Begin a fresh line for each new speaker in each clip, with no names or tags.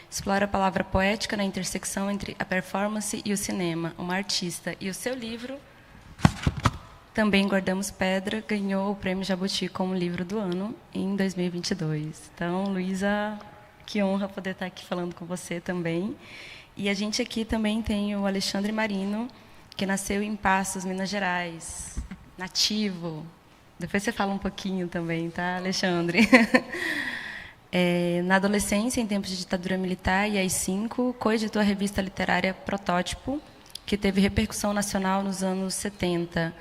explora a palavra poética na intersecção entre a performance e o cinema, uma artista. E o seu livro, Também Guardamos Pedra, ganhou o Prêmio Jabuti como livro do ano em 2022. Então, Luísa, que honra poder estar aqui falando com você também. E a gente aqui também tem o Alexandre Marino, que nasceu em Passos, Minas Gerais, nativo. Depois você fala um pouquinho também, tá, Alexandre? Na adolescência, em tempos de ditadura militar e AI-5, coeditou a revista literária Protótipo, que teve repercussão nacional nos anos 70.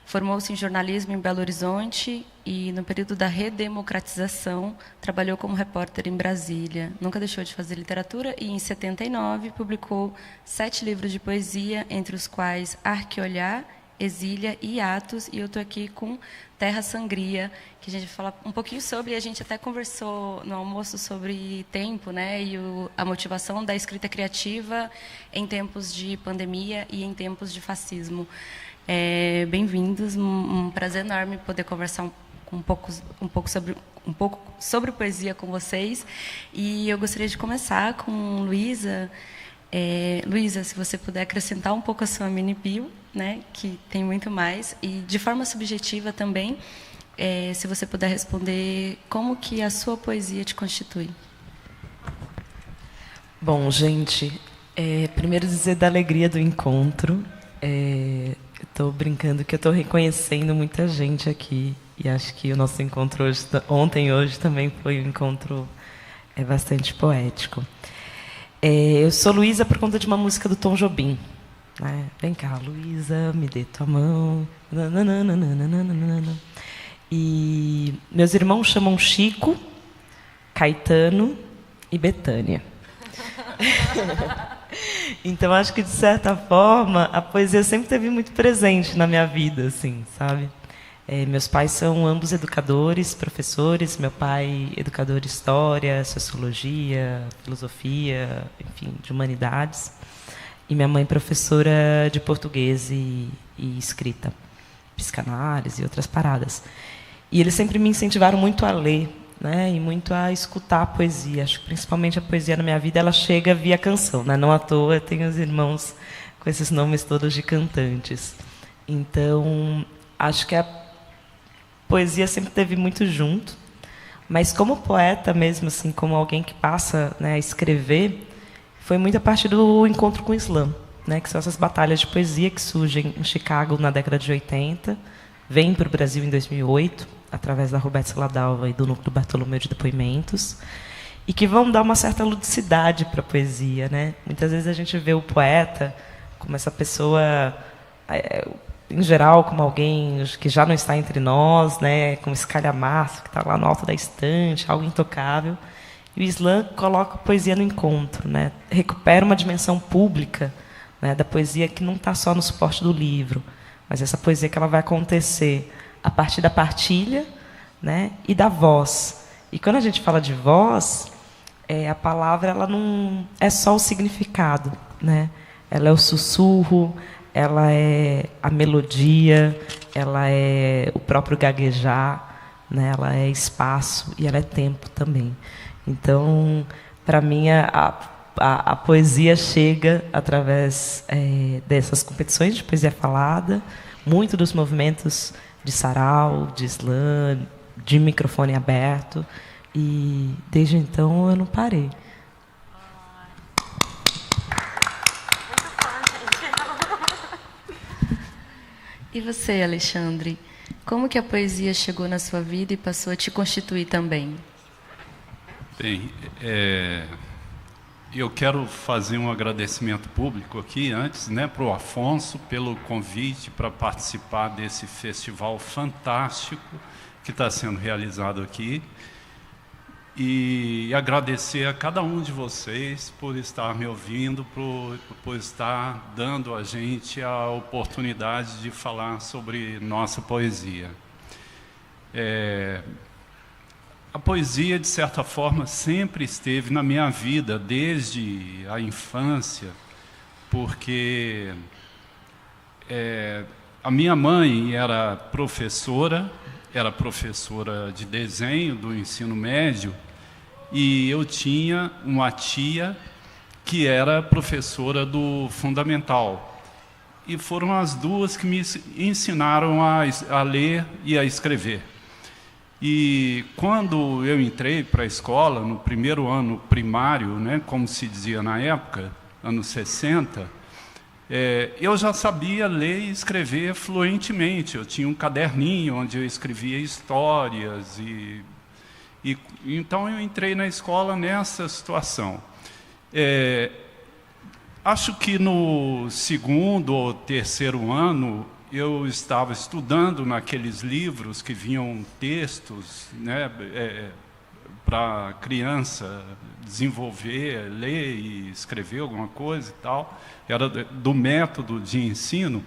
Formou-se em jornalismo em Belo Horizonte e, no período da redemocratização, trabalhou como repórter em Brasília. Nunca deixou de fazer literatura e, em 79, publicou 7 livros de poesia, entre os quais Arqueolhar, Exília e Atos. E eu estou aqui com Terra Sangria, que a gente vai falar um pouquinho sobre, e a gente até conversou no almoço sobre tempo, né, e a motivação da escrita criativa em tempos de pandemia e em tempos de fascismo. Bem-vindos, um prazer enorme poder conversar um pouco sobre poesia com vocês. E eu gostaria de começar com Luísa. Luísa, se você puder acrescentar um pouco a sua mini bio, né, que tem muito mais, e de forma subjetiva também, se você puder responder como que a sua poesia te constitui.
Bom, gente, primeiro dizer da alegria do encontro. Estou brincando que eu estou reconhecendo muita gente aqui, e acho que o nosso encontro ontem e hoje também foi um encontro bastante poético. Eu sou Luísa por conta de uma música do Tom Jobim, né? Vem cá, Luísa, me dê tua mão. Nananana. E meus irmãos chamam Chico, Caetano e Betânia. Então, acho que, de certa forma, a poesia sempre esteve muito presente na minha vida, assim, sabe? Meus pais são ambos educadores, professores. Meu pai, educador de história, sociologia, filosofia, enfim, de humanidades. E minha mãe, professora de português e escrita, psicanálise e outras paradas. E eles sempre me incentivaram muito a ler, né, e muito a escutar a poesia. Acho que principalmente a poesia na minha vida ela chega via canção, né? Não à toa eu tenho os irmãos com esses nomes todos de cantantes. Então, acho que a poesia sempre esteve muito junto, mas como poeta mesmo, assim, como alguém que passa, né, a escrever, foi muito a partir do encontro com o Islã, né, que são essas batalhas de poesia que surgem em Chicago na década de 80, vêm para o Brasil em 2008, através da Roberta Saladalva e do Núcleo Bartolomeu de Depoimentos, e que vão dar uma certa ludicidade para a poesia, né? Muitas vezes a gente vê o poeta como essa pessoa, em geral, como alguém que já não está entre nós, né? Como esse calhamaço que está lá no alto da estante, algo intocável. E o Islã coloca a poesia no encontro, né? Recupera uma dimensão pública, né, da poesia que não está só no suporte do livro, mas essa poesia que ela vai acontecer a partir da partilha, né, e da voz. E quando a gente fala de voz, a palavra ela não é só o significado, né? Ela é o sussurro, ela é a melodia, ela é o próprio gaguejar, né? Ela é espaço e ela é tempo também. Então, para mim, a poesia chega através dessas competições de poesia falada, muito dos movimentos de sarau, de slam, de microfone aberto, e desde então eu não parei.
E você, Alexandre, como que a poesia chegou na sua vida e passou a te constituir também?
Bem, eu quero fazer um agradecimento público aqui antes, né, para o Afonso pelo convite para participar desse festival fantástico que está sendo realizado aqui, e agradecer a cada um de vocês por estar me ouvindo, por estar dando a gente a oportunidade de falar sobre nossa poesia. A poesia, de certa forma, sempre esteve na minha vida, desde a infância, porque a minha mãe era professora de desenho do ensino médio, e eu tinha uma tia que era professora do fundamental. E foram as duas que me ensinaram a ler e a escrever. E quando eu entrei para a escola, no primeiro ano primário, né, como se dizia na época, anos 60, eu já sabia ler e escrever fluentemente. Eu tinha um caderninho onde eu escrevia histórias. Então eu entrei na escola nessa situação. Acho que no segundo ou terceiro ano eu estava estudando naqueles livros que vinham textos, né, para criança desenvolver, ler e escrever alguma coisa e tal. Era do método de ensino.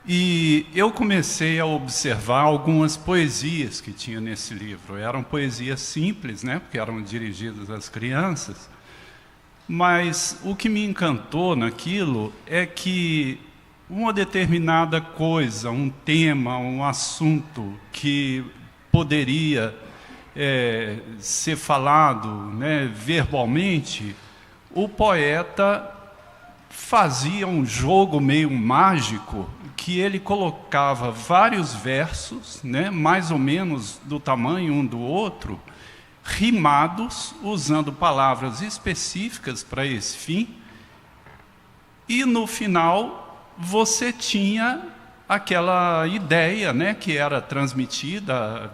E eu comecei a observar algumas poesias que tinha nesse livro. Eram poesias simples, né, porque eram dirigidas às crianças. Mas o que me encantou naquilo é que uma determinada coisa, um tema, um assunto que poderia ser falado, né, verbalmente, o poeta fazia um jogo meio mágico, que ele colocava vários versos, né, mais ou menos do tamanho um do outro, rimados, usando palavras específicas para esse fim, e no final você tinha aquela ideia, né, que era transmitida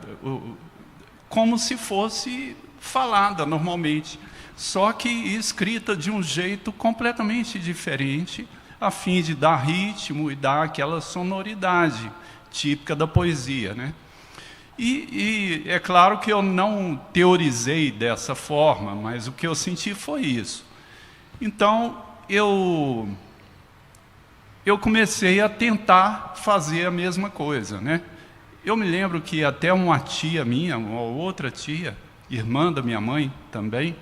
como se fosse falada normalmente, só que escrita de um jeito completamente diferente, a fim de dar ritmo e dar aquela sonoridade típica da poesia, né? E é claro que eu não teorizei dessa forma, mas o que eu senti foi isso. Então, eu comecei a tentar fazer a mesma coisa, né? Eu me lembro que até uma tia minha, uma outra tia, irmã da minha mãe também,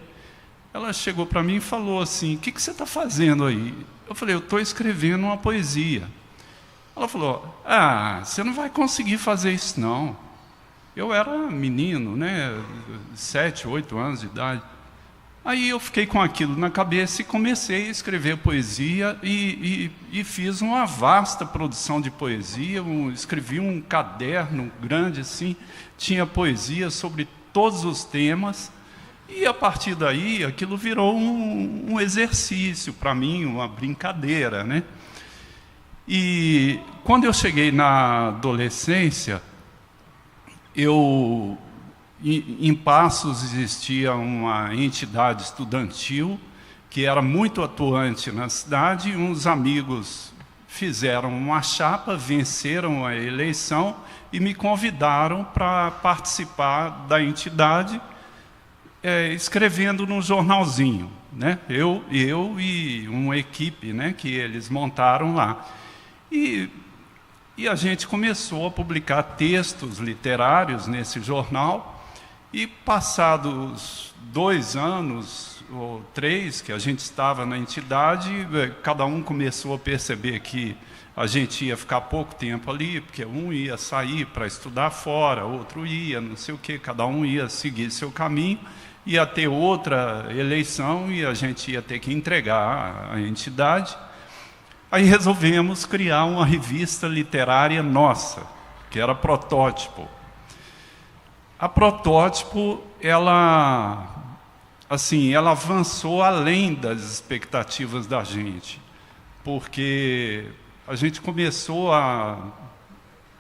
ela chegou para mim e falou assim: o que você está fazendo aí? Eu falei: eu estou escrevendo uma poesia. Ela falou: você não vai conseguir fazer isso não. Eu era menino, né, 7, 8 anos de idade. Aí eu fiquei com aquilo na cabeça e comecei a escrever poesia e fiz uma vasta produção de poesia. Escrevi um caderno grande assim, tinha poesia sobre todos os temas. E a partir daí, aquilo virou um exercício para mim, uma brincadeira, né? E quando eu cheguei na adolescência, em Passos existia uma entidade estudantil que era muito atuante na cidade, e uns amigos fizeram uma chapa, venceram a eleição e me convidaram para participar da entidade, escrevendo num jornalzinho, né? Eu e uma equipe, né, que eles montaram lá. E a gente começou a publicar textos literários nesse jornal, e passados 2 anos ou 3 que a gente estava na entidade, cada um começou a perceber que a gente ia ficar pouco tempo ali, porque um ia sair para estudar fora, outro ia, não sei o quê, cada um ia seguir seu caminho, ia ter outra eleição e a gente ia ter que entregar a entidade. Aí resolvemos criar uma revista literária nossa, que era Protótipo. A Protótipo, ela avançou além das expectativas da gente, porque a gente começou a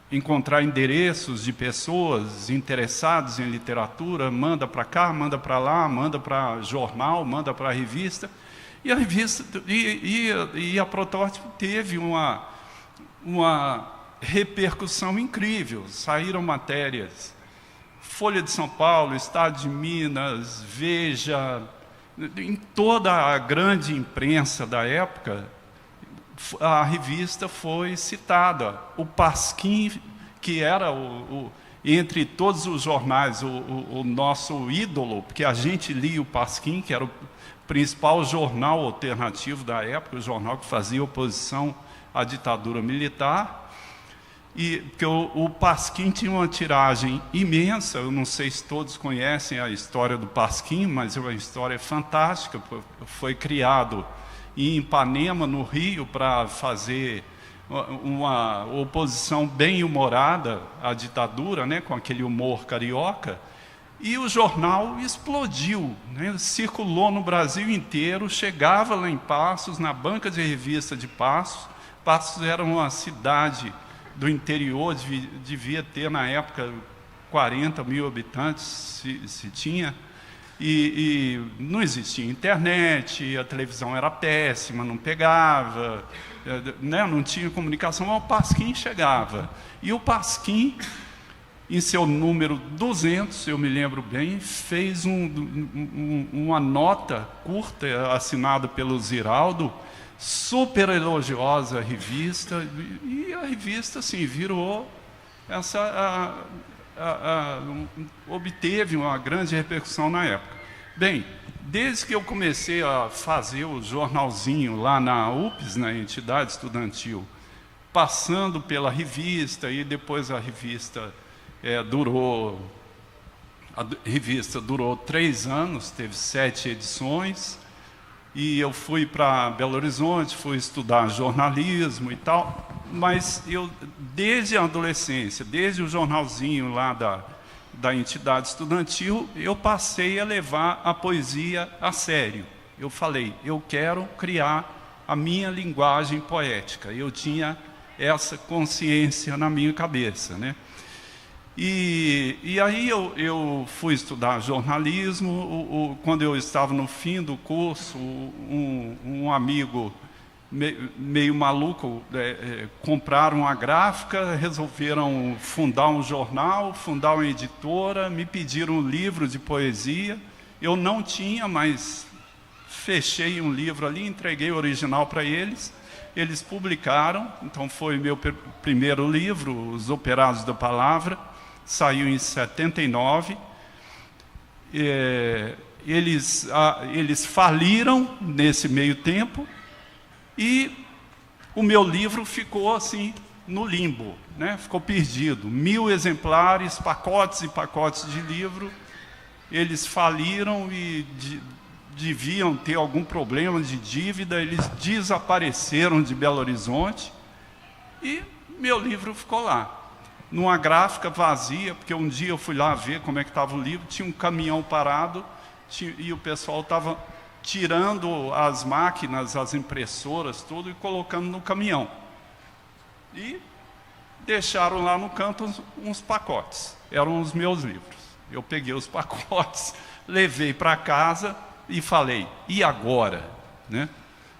encontrar endereços de pessoas interessadas em literatura, manda para cá, manda para lá, manda para jornal, manda para a revista. E a revista e a Protótipo teve uma repercussão incrível. Saíram matérias, Folha de São Paulo, Estado de Minas, Veja, em toda a grande imprensa da época, a revista foi citada. O Pasquim, que era entre todos os jornais o nosso ídolo, porque a gente lia o Pasquim, que era o principal jornal alternativo da época, o jornal que fazia oposição à ditadura militar. porque o Pasquim tinha uma tiragem imensa. Eu não sei se todos conhecem a história do Pasquim, mas é uma história fantástica. Foi criado em Ipanema, no Rio, para fazer uma oposição bem humorada à ditadura, né, com aquele humor carioca. E o jornal explodiu, né, circulou no Brasil inteiro, chegava lá em Passos, na banca de revista de Passos. Passos era uma cidade do interior, devia ter na época 40 mil habitantes, se tinha, e não existia internet, a televisão era péssima, não pegava, né, não tinha comunicação, mas o Pasquim chegava. E o Pasquim, em seu número 200, eu me lembro bem, fez uma nota curta, assinada pelo Ziraldo, super elogiosa a revista, e a revista assim, virou obteve uma grande repercussão na época. Bem, desde que eu comecei a fazer o jornalzinho lá na UPES, na entidade estudantil, passando pela revista, e depois a revista durou 3 anos, teve 7 edições, e eu fui para Belo Horizonte, fui estudar jornalismo e tal, mas eu, desde a adolescência, desde o jornalzinho lá da entidade estudantil, eu passei a levar a poesia a sério. Eu falei, eu quero criar a minha linguagem poética. Eu tinha essa consciência na minha cabeça, né? E aí eu fui estudar jornalismo. Quando eu estava no fim do curso, um amigo meio maluco, compraram uma gráfica, resolveram fundar um jornal, fundar uma editora, me pediram um livro de poesia. Eu não tinha, mas fechei um livro ali, entreguei o original para eles. Eles publicaram, então foi meu primeiro livro, Os Operados da Palavra. Saiu em 79. Eles faliram nesse meio tempo, e o meu livro ficou assim no limbo, né? Ficou perdido. 1000 exemplares, pacotes e pacotes de livro. Eles faliram e deviam ter algum problema de dívida. Eles desapareceram de Belo Horizonte e meu livro ficou lá, numa gráfica vazia, porque um dia eu fui lá ver como é que estava o livro, tinha um caminhão parado, e o pessoal estava tirando as máquinas, as impressoras, tudo, e colocando no caminhão. E deixaram lá no canto uns pacotes, eram os meus livros. Eu peguei os pacotes, levei para casa e falei, e agora? Né?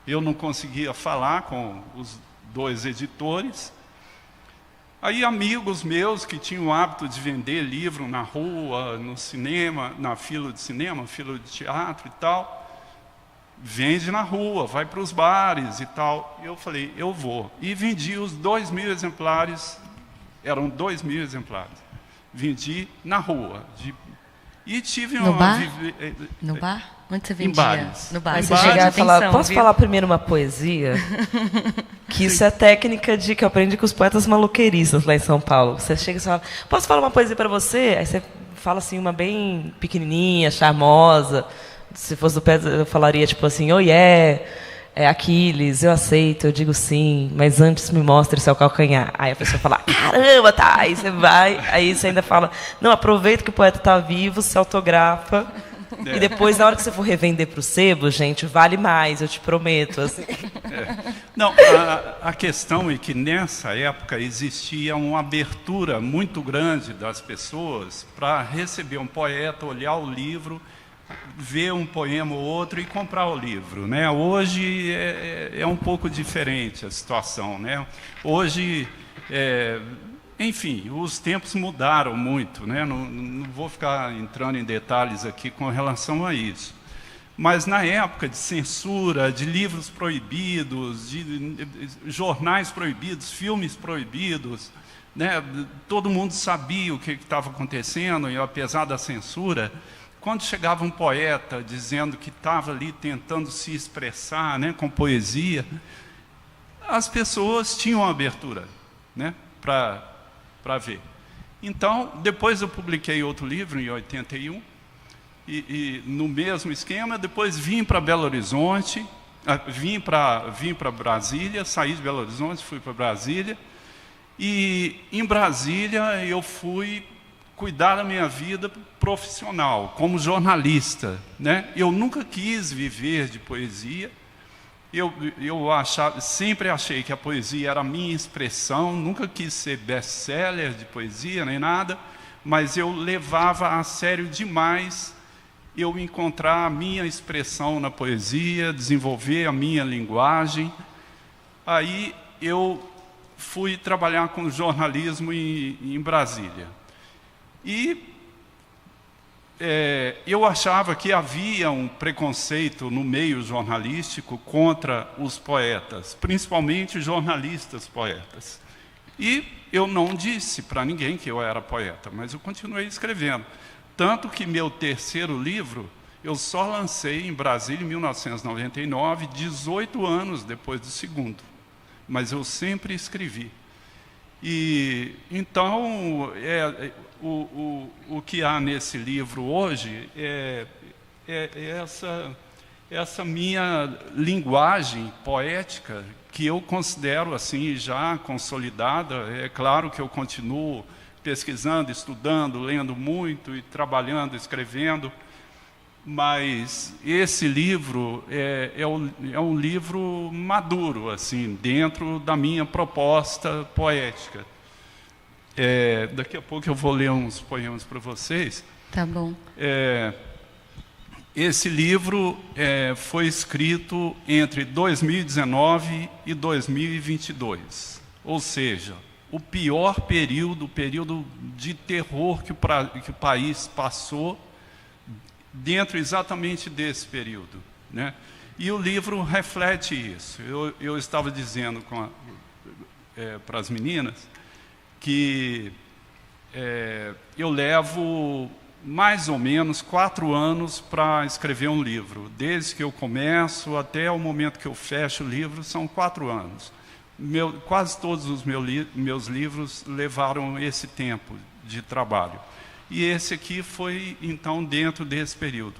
Eu não conseguia falar com os 2 editores. Aí amigos meus que tinham o hábito de vender livro na rua, no cinema, na fila de cinema, fila de teatro e tal, vende na rua, vai para os bares e tal. Eu falei, eu vou. E vendi os 2.000 exemplares, eram 2.000 exemplares. Vendi na rua. E tive
no
uma...
bar? No bar? Onde você vendia?
Em bares.
No bar.
Aí
Você
você chegar e falar, posso
viu?
falar primeiro uma poesia? Que isso é técnica que eu aprendi com os poetas maloqueiristas lá em São Paulo. Você chega e fala, posso falar uma poesia para você? Aí você fala assim, uma bem pequenininha, charmosa. Se fosse do pé, eu falaria tipo assim, oh yeah, Aquiles, eu aceito, eu digo sim, mas antes me mostre seu calcanhar. Aí a pessoa fala, caramba, tá. Aí você vai, aí você ainda fala, não, aproveita que o poeta está vivo, se autografa. E depois, na hora que você for revender para o sebo, gente, vale mais, eu te prometo. Assim.
Não, a questão é que nessa época existia uma abertura muito grande das pessoas para receber um poeta, olhar o livro, ver um poema ou outro e comprar o livro, né? Hoje é um pouco diferente a situação, né? Hoje, enfim, os tempos mudaram muito, né? Não vou ficar entrando em detalhes aqui com relação a isso. Mas na época de censura, de livros proibidos, de jornais proibidos, filmes proibidos, né? Todo mundo sabia o que estava acontecendo, e apesar da censura, quando chegava um poeta dizendo que estava ali tentando se expressar, né, com poesia, as pessoas tinham abertura, né? para ver. Então, depois eu publiquei outro livro, em 81, e no mesmo esquema. Depois vim para Belo Horizonte, vim para Brasília, saí de Belo Horizonte, fui para Brasília, e em Brasília eu fui cuidar da minha vida profissional, como jornalista, né? Eu nunca quis viver de poesia. Eu sempre achei que a poesia era a minha expressão, nunca quis ser best-seller de poesia, nem nada, mas eu levava a sério demais eu encontrar a minha expressão na poesia, desenvolver a minha linguagem. Aí eu fui trabalhar com jornalismo em Brasília. E eu achava que havia um preconceito no meio jornalístico contra os poetas, principalmente jornalistas poetas. E eu não disse para ninguém que eu era poeta, mas eu continuei escrevendo. Tanto que meu terceiro livro eu só lancei em Brasília em 1999, 18 anos depois do segundo. Mas eu sempre escrevi. E então o que há nesse livro hoje é essa minha linguagem poética, que eu considero assim já consolidada. É claro que eu continuo pesquisando, estudando, lendo muito e trabalhando, escrevendo, mas esse livro é um livro maduro, assim, dentro da minha proposta poética. Daqui a pouco eu vou ler uns poemas para vocês.
Tá bom.
Esse livro foi escrito entre 2019 e 2022, ou seja, o pior período, o período de terror que o país passou, dentro exatamente desse período, né? E o livro reflete isso. Eu estava dizendo para as meninas que eu levo mais ou menos 4 anos para escrever um livro. Desde que eu começo até o momento que eu fecho o livro, são 4 anos. Quase todos os meus livros levaram esse tempo de trabalho. E esse aqui foi, então, dentro desse período.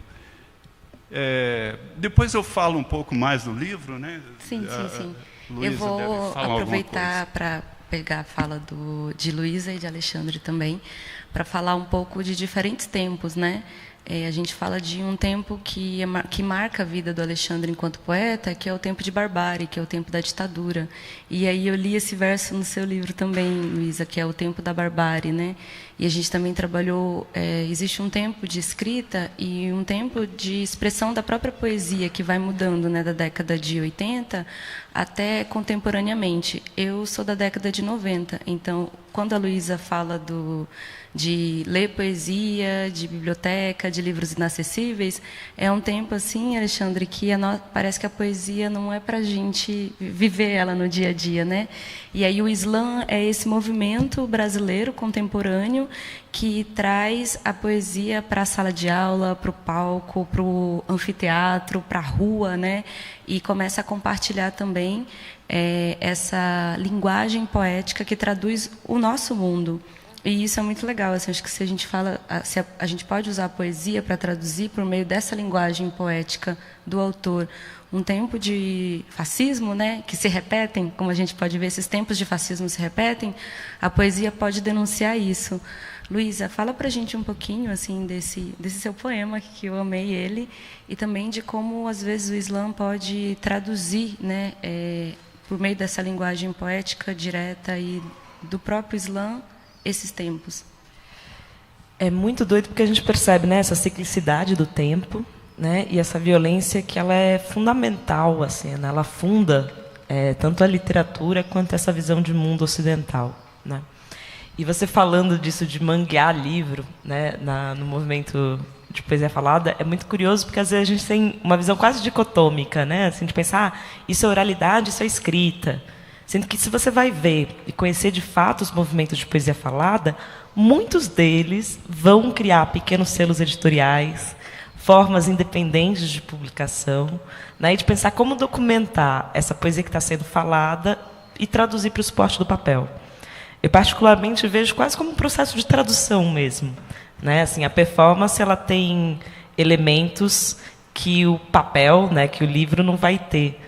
Depois eu falo um pouco mais do livro, né?
Sim.
Luísa
eu vou
deve falar
aproveitar para pegar a fala de Luísa e de Alexandre também, para falar um pouco de diferentes tempos, né? A gente fala de um tempo que marca a vida do Alexandre enquanto poeta, que é o tempo de barbárie, que é o tempo da ditadura. E aí eu li esse verso no seu livro também, Luísa, que é o tempo da barbárie, né? E a gente também trabalhou, existe um tempo de escrita e um tempo de expressão da própria poesia, que vai mudando, né, da década de 80 até contemporaneamente. Eu sou da década de 90, então, quando a Luísa fala de ler poesia, de biblioteca, de livros inacessíveis, é um tempo, assim, Alexandre, que parece que a poesia não é para a gente viver ela no dia a dia, né? E aí o slam é esse movimento brasileiro contemporâneo que traz a poesia para a sala de aula, para o palco, para o anfiteatro, para a rua, né? E começa a compartilhar também essa linguagem poética que traduz o nosso mundo. E isso é muito legal. Assim, acho que se a gente fala, se a gente pode usar a poesia para traduzir por meio dessa linguagem poética do autor um tempo de fascismo, né, que se repetem, como a gente pode ver, esses tempos de fascismo se repetem, a poesia pode denunciar isso. Luísa, fala para a gente um pouquinho assim desse seu poema, que eu amei ele, e também de como, às vezes, o slam pode traduzir, né, por meio dessa linguagem poética direta e do próprio slam, esses tempos.
É muito doido porque a gente percebe, né, essa ciclicidade do tempo, né, e essa violência que ela é fundamental, assim, né, ela funda tanto a literatura quanto essa visão de mundo ocidental, né? E você falando disso de manguear livro, né, no movimento de poesia falada, é muito curioso porque às vezes a gente tem uma visão quase dicotômica, né, assim, de pensar, isso é oralidade, isso é escrita. Sendo que, se você vai ver e conhecer de fato os movimentos de poesia falada, muitos deles vão criar pequenos selos editoriais, formas independentes de publicação, né, e de pensar como documentar essa poesia que está sendo falada e traduzir para o suporte do papel. eu particularmente vejo quase como um processo de tradução mesmo, né? Assim, a performance ela tem elementos que o papel, né, que o livro não vai ter,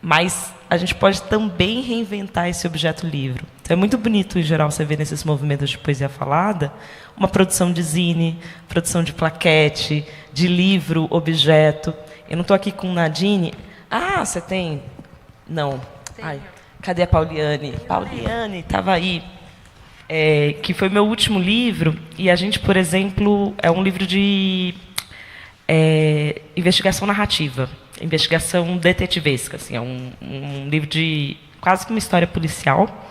mas a gente pode também reinventar esse objeto livro. Então, é muito bonito, em geral, você ver nesses movimentos de poesia falada, uma produção de zine, produção de plaquete, de livro, objeto. Eu não estou aqui com Nadine. Ah, você tem? Não. Ai, cadê a Pauliane? Pauliane, estava aí. Que foi meu último livro, e a gente, por exemplo, é um livro de investigação narrativa, investigação detetivesca, assim, é um livro de quase que uma história policial,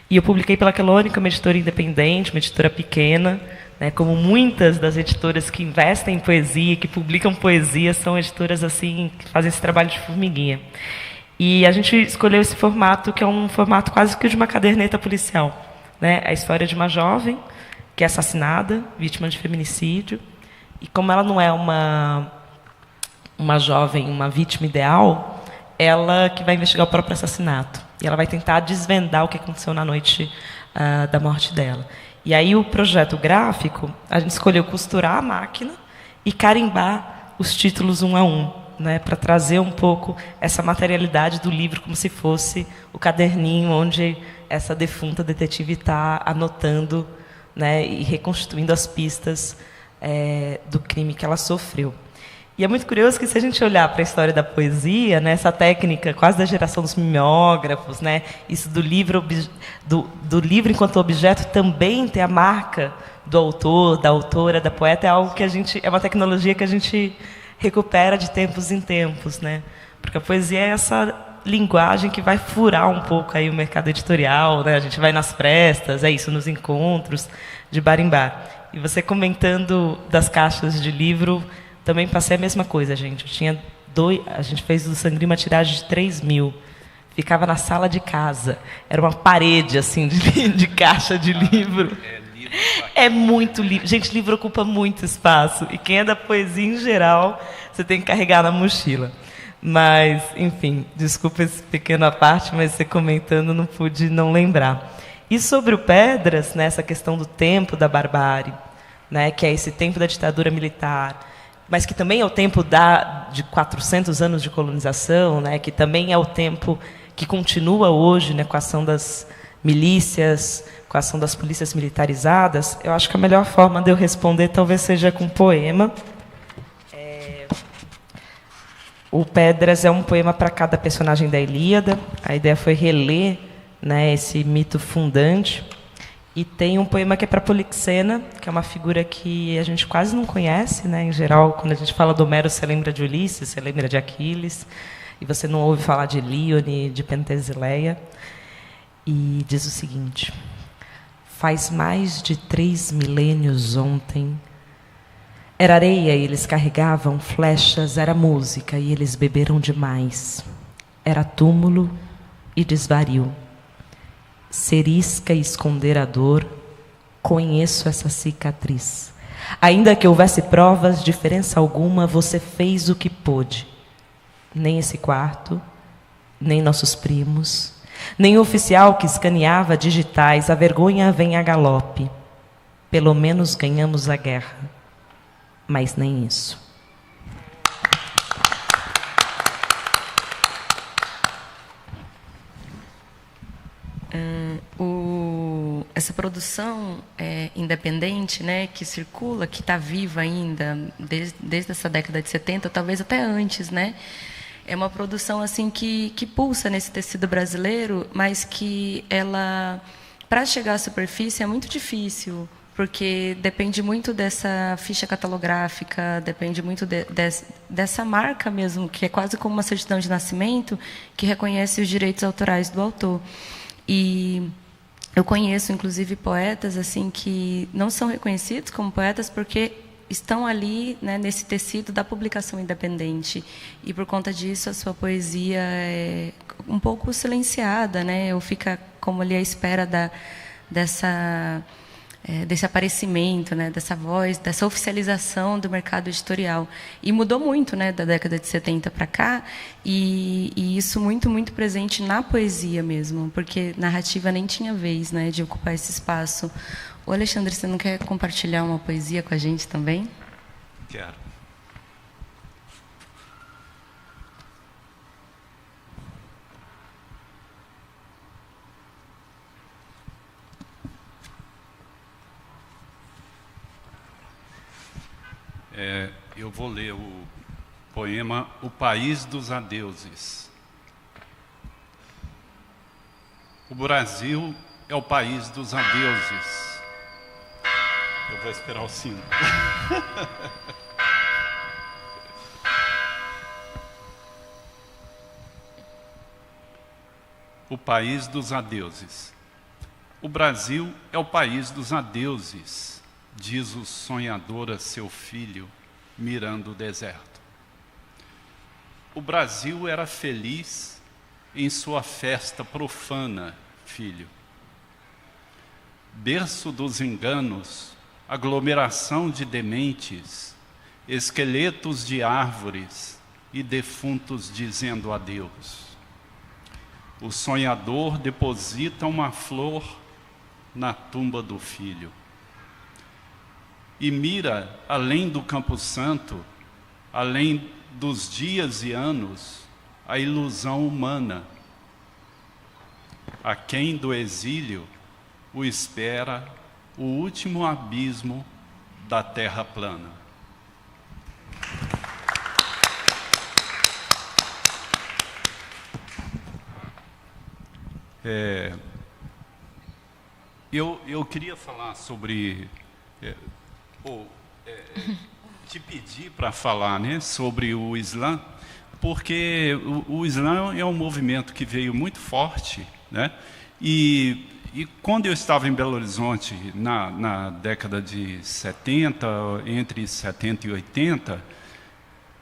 e eu publiquei pela Quelônica, uma editora independente, uma editora pequena, né, como muitas das editoras que investem em poesia, que publicam poesia, são editoras assim que fazem esse trabalho de formiguinha. E a gente escolheu esse formato, que é um formato quase que de uma caderneta policial, né? A história de uma jovem que é assassinada, vítima de feminicídio, e como ela não é uma jovem, uma vítima ideal, ela que vai investigar o próprio assassinato. E ela vai tentar desvendar o que aconteceu na noite da morte dela. E aí o projeto gráfico, a gente escolheu costurar a máquina e carimbar os títulos um a um, né, para trazer um pouco essa materialidade do livro, como se fosse o caderninho onde essa defunta detetive está anotando, né, e reconstituindo as pistas do crime que ela sofreu. E é muito curioso que, se a gente olhar para a história da poesia, né, essa técnica quase da geração dos mimeógrafos, né, isso do livro enquanto objeto também tem a marca do autor, da autora, da poeta, é algo que é uma tecnologia que a gente recupera de tempos em tempos, né? Porque a poesia é essa linguagem que vai furar um pouco aí o mercado editorial, né? A gente vai nas festas, nos encontros de bar em bar. E você comentando das caixas de livro, também passei a mesma coisa, gente. A gente fez do Sangria uma tiragem de 3.000. Ficava na sala de casa. Era uma parede assim de caixa de livro. É muito livro. Gente, livro ocupa muito espaço. E quem é da poesia, em geral, você tem que carregar na mochila. Mas, enfim, desculpa esse pequeno à parte, mas você comentando, não pude não lembrar. E sobre o Pedras, né, essa questão do tempo da barbárie, né, que é esse tempo da ditadura militar, mas que também é o tempo de 400 anos de colonização, né, que também é o tempo que continua hoje, né, com a ação das milícias, com a ação das polícias militarizadas. Eu acho que a melhor forma de eu responder talvez seja com um poema. O Pedras é um poema para cada personagem da Ilíada. A ideia foi reler, né, esse mito fundante. E tem um poema que é para Polixena, que é uma figura que a gente quase não conhece, né? Em geral, quando a gente fala do Homero, você lembra de Ulisses, você lembra de Aquiles, e você não ouve falar de Líone, de Pentesileia. E diz o seguinte: faz mais de 3 milênios ontem, era areia e eles carregavam flechas, era música e eles beberam demais, era túmulo e desvario. Ser isca e esconder a dor, conheço essa cicatriz. Ainda que houvesse provas, diferença alguma, você fez o que pôde. Nem esse quarto, nem nossos primos, nem o oficial que escaneava digitais, a vergonha vem a galope. Pelo menos ganhamos a guerra, mas nem isso.
Essa produção independente, né, que circula, que está viva ainda desde essa década de 70, talvez até antes, né, é uma produção assim que pulsa nesse tecido brasileiro, mas que ela, para chegar à superfície, é muito difícil, porque depende muito dessa ficha catalográfica, depende muito dessa marca mesmo, que é quase como uma certidão de nascimento, que reconhece os direitos autorais do autor. E eu conheço, inclusive, poetas assim que não são reconhecidos como poetas porque estão ali, né, nesse tecido da publicação independente. E, por conta disso, a sua poesia é um pouco silenciada, né, ou fica como ali à espera desse aparecimento, né, dessa voz, dessa oficialização do mercado editorial. E mudou muito, né, da década de 70 para cá, e isso muito, muito presente na poesia mesmo, porque narrativa nem tinha vez, né, de ocupar esse espaço. Ô, Alexandre, você não quer compartilhar uma poesia com a gente também?
Quero. Eu vou ler o poema O País dos Adeuses. O Brasil é o país dos adeuses. Eu vou esperar o sino. O país dos adeuses. O Brasil é o país dos adeuses, diz o sonhador a seu filho, mirando o deserto. O Brasil era feliz em sua festa profana, filho. Berço dos enganos, aglomeração de dementes, esqueletos de árvores e defuntos dizendo adeus. O sonhador deposita uma flor na tumba do filho e mira além do Campo Santo, além dos dias e anos, a ilusão humana. Aquém do exílio o espera o último abismo da terra plana. Eu queria falar sobre... te pedir para falar, né, sobre o Islã, porque o Islã é um movimento que veio muito forte, né? E quando eu estava em Belo Horizonte, na década de 70, entre 70 e 80,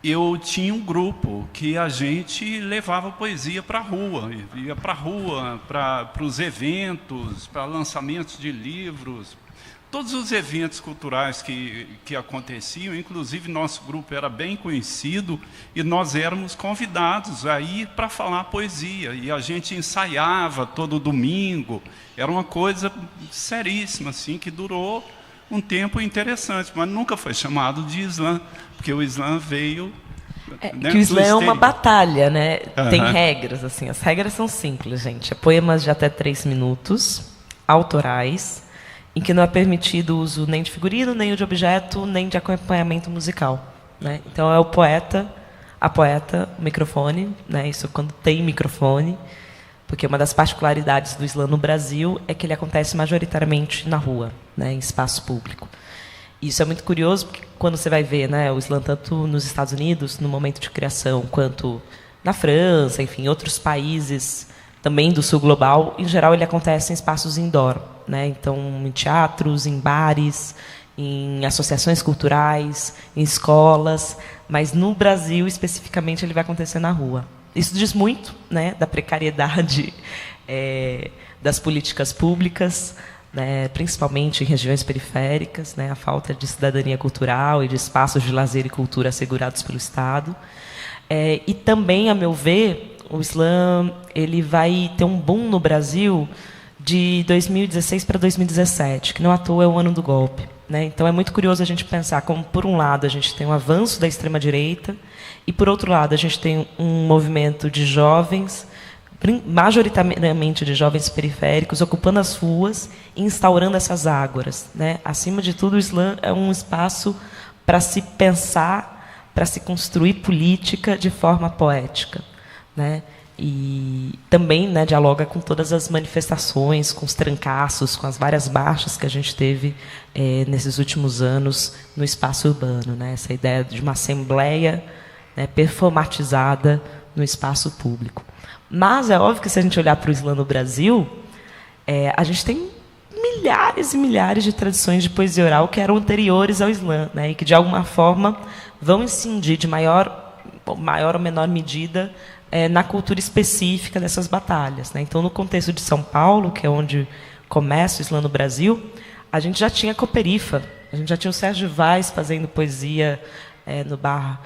eu tinha um grupo que a gente levava poesia para a rua, ia para a rua, para os eventos, para lançamentos de livros, todos os eventos culturais que aconteciam. Inclusive nosso grupo era bem conhecido e nós éramos convidados a ir para falar poesia, e a gente ensaiava todo domingo. Era uma coisa seríssima, assim, que durou um tempo interessante, mas nunca foi chamado de Islã, porque o Islã veio...
que o Islã é uma batalha, né? Tem regras, assim. As regras são simples, gente. É poemas de até 3 minutos, autorais, em que não é permitido o uso nem de figurino, nem de objeto, nem de acompanhamento musical, né? Então é o poeta, a poeta, o microfone, né? Isso quando tem microfone, porque uma das particularidades do Islã no Brasil é que ele acontece majoritariamente na rua, né? Em espaço público. Isso é muito curioso, porque quando você vai ver, né, o Islã tanto nos Estados Unidos, no momento de criação, quanto na França, enfim, outros países também do sul global, em geral ele acontece em espaços indoor, né? Então, em teatros, em bares, em associações culturais, em escolas, mas no Brasil, especificamente, ele vai acontecer na rua. Isso diz muito, né, da precariedade das políticas públicas, né, principalmente em regiões periféricas, né, a falta de cidadania cultural e de espaços de lazer e cultura assegurados pelo Estado. E também, a meu ver, o Islã ele vai ter um boom no Brasil de 2016 para 2017, que não à toa é o ano do golpe, né? Então é muito curioso a gente pensar como, por um lado, a gente tem um avanço da extrema-direita e, por outro lado, a gente tem um movimento de jovens, majoritariamente de jovens periféricos, ocupando as ruas e instaurando essas ágoras, né? Acima de tudo, o Islã é um espaço para se pensar, para se construir política de forma poética, né? E também, né, dialoga com todas as manifestações, com os trancaços, com as várias marchas que a gente teve nesses últimos anos no espaço urbano, né? Essa ideia de uma assembleia, né, performatizada no espaço público. Mas é óbvio que, se a gente olhar para o Islã no Brasil, a gente tem milhares e milhares de tradições de poesia oral que eram anteriores ao Islã, né, e que, de alguma forma, vão incidir de maior ou menor medida na cultura específica dessas batalhas, né? Então, no contexto de São Paulo, que é onde começa o Islã no Brasil, a gente já tinha Cooperifa, a gente já tinha o Sérgio Vaz fazendo poesia no bar.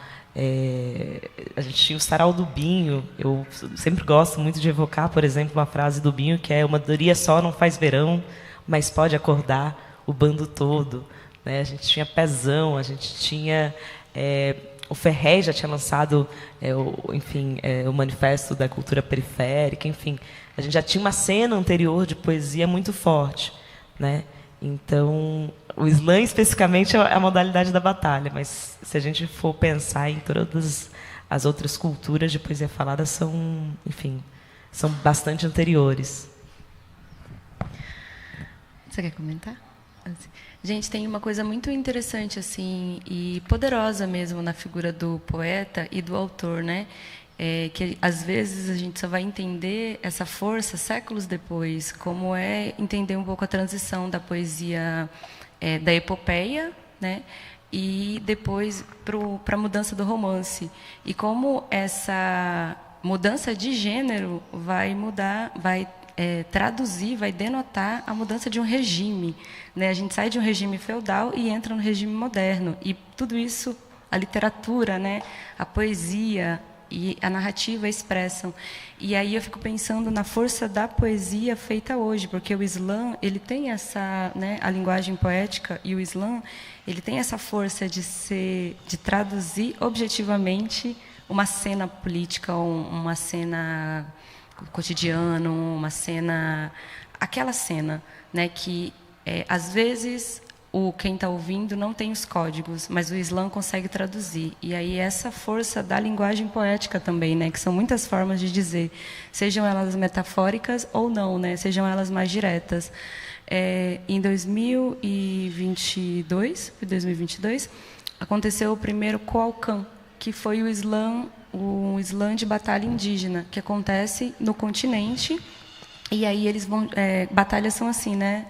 A gente tinha o Sarau do Binho. Eu sempre gosto muito de evocar, por exemplo, uma frase do Binho que é: uma doria só não faz verão, mas pode acordar o bando todo. Né? A gente tinha Pezão, a gente tinha... o Ferrez já tinha lançado o Manifesto da Cultura Periférica, enfim. A gente já tinha uma cena anterior de poesia muito forte. Né? Então, o slam especificamente é a modalidade da batalha, mas se a gente for pensar em todas as outras culturas de poesia falada, são bastante anteriores.
Você quer comentar? Gente, tem uma coisa muito interessante assim e poderosa mesmo na figura do poeta e do autor, né? Que às vezes a gente só vai entender essa força séculos depois, como é entender um pouco a transição da poesia da epopeia, né? E depois para a mudança do romance, e como essa mudança de gênero vai mudar, vai traduzir, vai denotar a mudança de um regime, né? A gente sai de um regime feudal e entra no regime moderno, e tudo isso a literatura, né? A poesia e a narrativa expressam. E aí eu fico pensando na força da poesia feita hoje, porque o slam, ele tem essa, né, a linguagem poética, e o slam, ele tem essa força de traduzir objetivamente uma cena política, uma cena cotidiana, uma cena, aquela cena, né, que às vezes quem está ouvindo não tem os códigos, mas o slam consegue traduzir. E aí essa força da linguagem poética também, né, que são muitas formas de dizer, sejam elas metafóricas ou não, né, sejam elas mais diretas. Em 2022, aconteceu o primeiro Coalcan, que foi o slam de batalha indígena, que acontece no continente. E aí eles vão... batalhas são assim, né,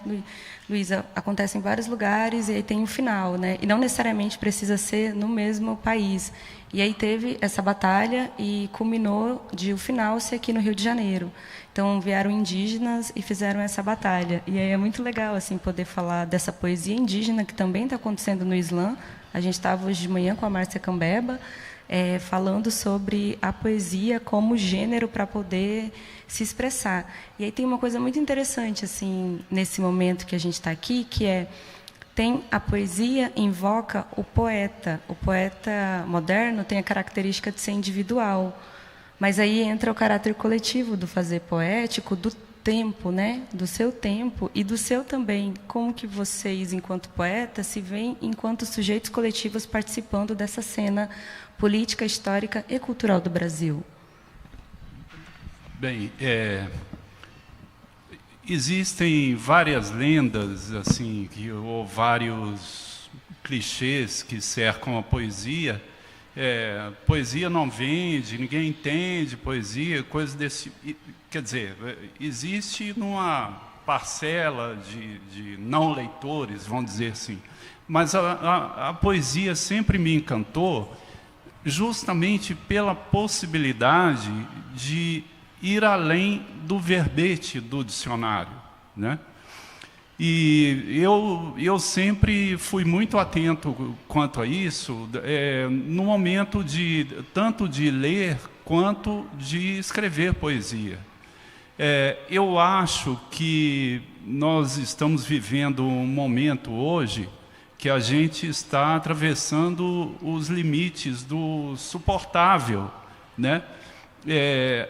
Luísa, acontece em vários lugares e aí tem um final, né? E não necessariamente precisa ser no mesmo país. E aí teve essa batalha e culminou de o final ser aqui no Rio de Janeiro. Então vieram indígenas e fizeram essa batalha. E aí é muito legal assim poder falar dessa poesia indígena que também está acontecendo no slam. A gente estava hoje de manhã com a Márcia Cambeba, falando sobre a poesia como gênero para poder se expressar. E aí tem uma coisa muito interessante assim nesse momento que a gente está aqui, que tem a poesia invoca o poeta. O poeta moderno tem a característica de ser individual, mas aí entra o caráter coletivo do fazer poético, do tempo, né? Do seu tempo e do seu também. Como que vocês, enquanto poetas, se veem enquanto sujeitos coletivos participando dessa cena política, histórica e cultural do Brasil?
Bem, existem várias lendas, assim, ou vários clichês que cercam a poesia. Poesia não vende, ninguém entende poesia, coisas desse... Quer dizer, existe numa parcela de não leitores, vamos dizer assim. Mas a poesia sempre me encantou justamente pela possibilidade de ir além do verbete do dicionário, né? E eu sempre fui muito atento quanto a isso, no momento tanto de ler quanto de escrever poesia. Eu acho que nós estamos vivendo um momento hoje que a gente está atravessando os limites do suportável, né?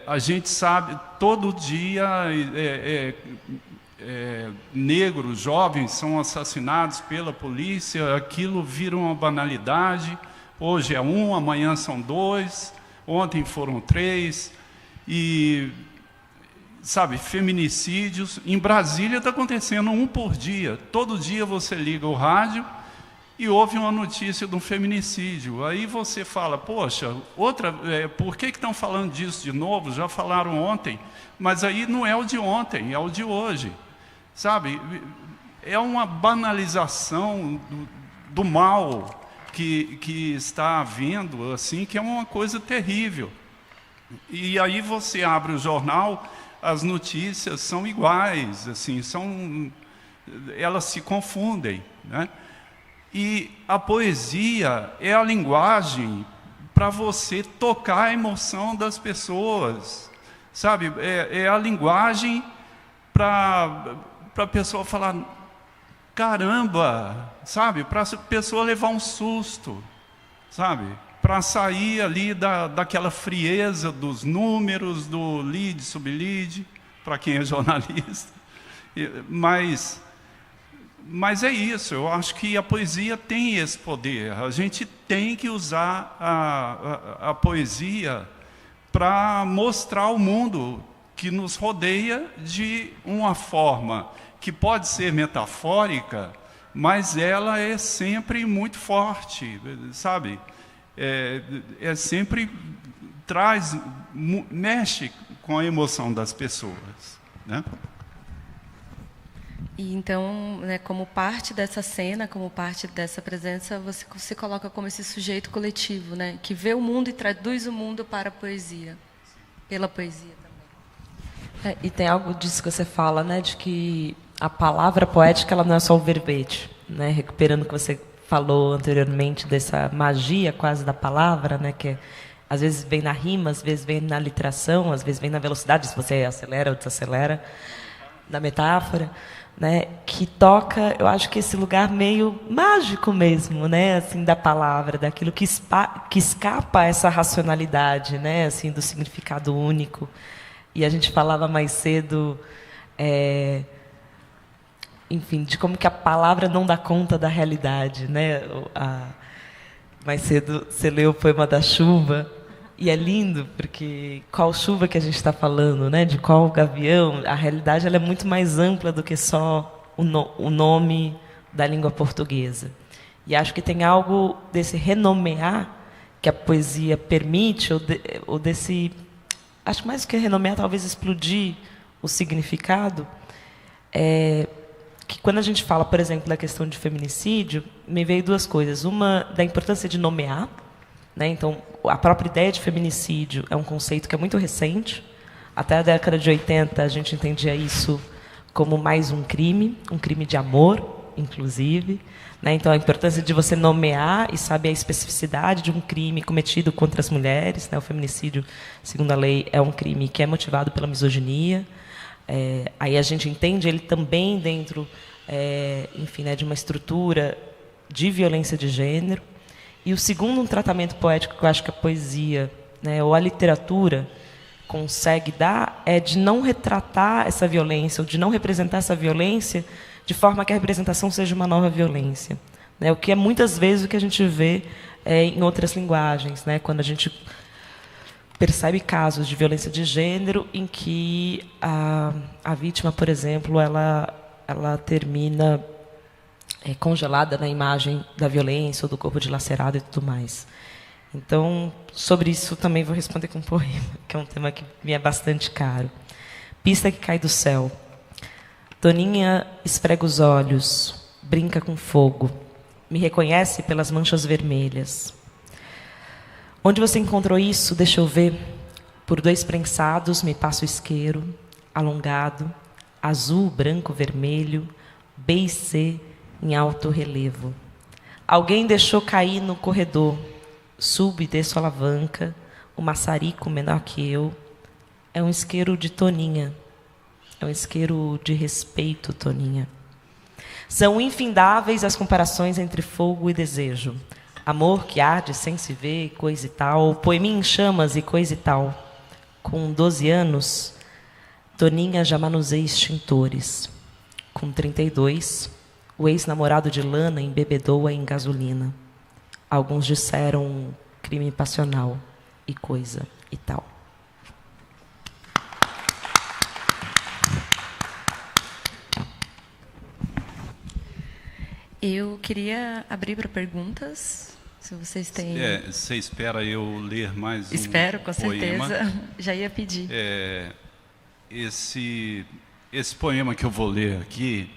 A gente sabe, todo dia negros, jovens são assassinados pela polícia, aquilo vira uma banalidade. Hoje é um, amanhã são dois, ontem foram 3, e, sabe, feminicídios. Em Brasília está acontecendo 1 por dia. Todo dia você liga o rádio e houve uma notícia de um feminicídio. Aí você fala, poxa, por que estão falando disso de novo? Já falaram ontem. Mas aí não é o de ontem, é o de hoje. Sabe, é uma banalização do mal que está havendo, assim, que é uma coisa terrível. E aí você abre o jornal, as notícias são iguais, assim, são elas se confundem, né? E a poesia é a linguagem para você tocar a emoção das pessoas, sabe? É a linguagem para a pessoa falar, caramba, sabe? Para a pessoa levar um susto, sabe? Para sair ali daquela frieza dos números, do lead, sublead, para quem é jornalista. Mas é isso, eu acho que a poesia tem esse poder. A gente tem que usar a poesia para mostrar ao mundo que nos rodeia de uma forma que pode ser metafórica, mas ela é sempre muito forte, sabe? Sempre mexe com a emoção das pessoas, né?
E então, né, como parte dessa cena, como parte dessa presença, você se coloca como esse sujeito coletivo, né, que vê o mundo e traduz o mundo para a poesia, pela poesia também.
E tem algo disso que você fala, né, de que a palavra poética ela não é só o verbete, né, recuperando o que você falou anteriormente dessa magia quase da palavra, né, que às vezes vem na rima, às vezes vem na literação, às vezes vem na velocidade, se você acelera ou desacelera, na metáfora, né, que toca, eu acho que esse lugar meio mágico mesmo, né, assim, da palavra, daquilo que escapa a essa racionalidade, né, assim, do significado único. E a gente falava mais cedo, enfim, de como que a palavra não dá conta da realidade, né? Mais cedo você leu o poema da chuva. E é lindo, porque qual chuva que a gente está falando, né? De qual gavião? A realidade ela é muito mais ampla do que só o nome da língua portuguesa. E acho que tem algo desse renomear que a poesia permite, ou desse... Acho mais do que renomear, talvez explodir o significado. Que quando a gente fala, por exemplo, da questão de feminicídio, me veio duas coisas. Uma, da importância de nomear, né? Então, a própria ideia de feminicídio é um conceito que é muito recente. Até a década de 80, a gente entendia isso como mais um crime de amor, inclusive, né? Então, a importância de você nomear e saber a especificidade de um crime cometido contra as mulheres, né? O feminicídio, segundo a lei, é um crime que é motivado pela misoginia. Aí a gente entende ele também dentro, enfim, né, de uma estrutura de violência de gênero. E o segundo, um tratamento poético que eu acho que a poesia, né, ou a literatura consegue dar, é de não retratar essa violência, ou de não representar essa violência de forma que a representação seja uma nova violência, né? O que é muitas vezes o que a gente vê em outras linguagens, né? Quando a gente percebe casos de violência de gênero em que a vítima, por exemplo, ela termina congelada na imagem da violência ou do corpo dilacerado e tudo mais. Então, sobre isso também vou responder com um poema, que é um tema que me é bastante caro. Pista que cai do céu. Toninha esfrega os olhos, brinca com fogo, me reconhece pelas manchas vermelhas. Onde você encontrou isso? Deixa eu ver. Por 2 prensados me passo isqueiro, alongado, azul, branco, vermelho, B e C em alto relevo. Alguém deixou cair no corredor. Subo e desço a alavanca, o maçarico menor que eu. É um isqueiro de Toninha. É um isqueiro de respeito, Toninha. São infindáveis as comparações entre fogo e desejo. Amor que arde sem se ver, coisa e tal. Poeminha em chamas e coisa e tal. Com 12 anos, Toninha já manuseia extintores. Com 32, o ex-namorado de Lana embebedou-a em gasolina. Alguns disseram crime passional e coisa e tal.
Eu queria abrir para perguntas, se vocês têm...
Você espera eu ler mais um
Espero, com
poema.
certeza. Já ia pedir.
Esse poema que eu vou ler aqui,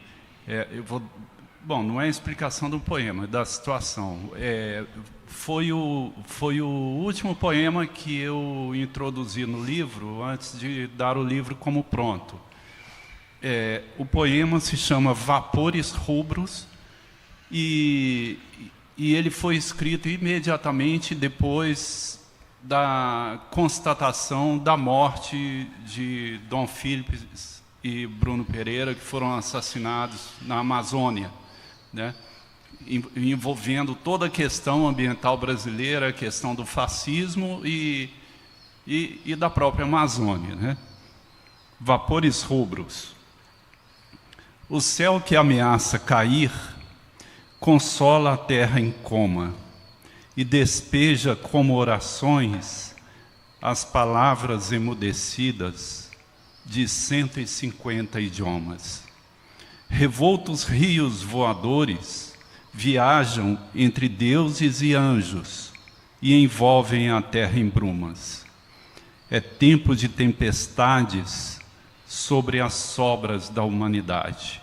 bom, não é a explicação do poema, é da situação. Foi o último poema que eu introduzi no livro, antes de dar o livro como pronto. O poema se chama Vapores Rubros e ele foi escrito imediatamente depois da constatação da morte de Dom Philips e Bruno Pereira, que foram assassinados na Amazônia, né? Envolvendo toda a questão ambiental brasileira, a questão do fascismo e da própria Amazônia, né? Vapores rubros. O céu que ameaça cair consola a terra em coma e despeja como orações as palavras emudecidas de 150 idiomas. Revoltos rios voadores viajam entre deuses e anjos e envolvem a terra em brumas. É tempo de tempestades sobre as sobras da humanidade.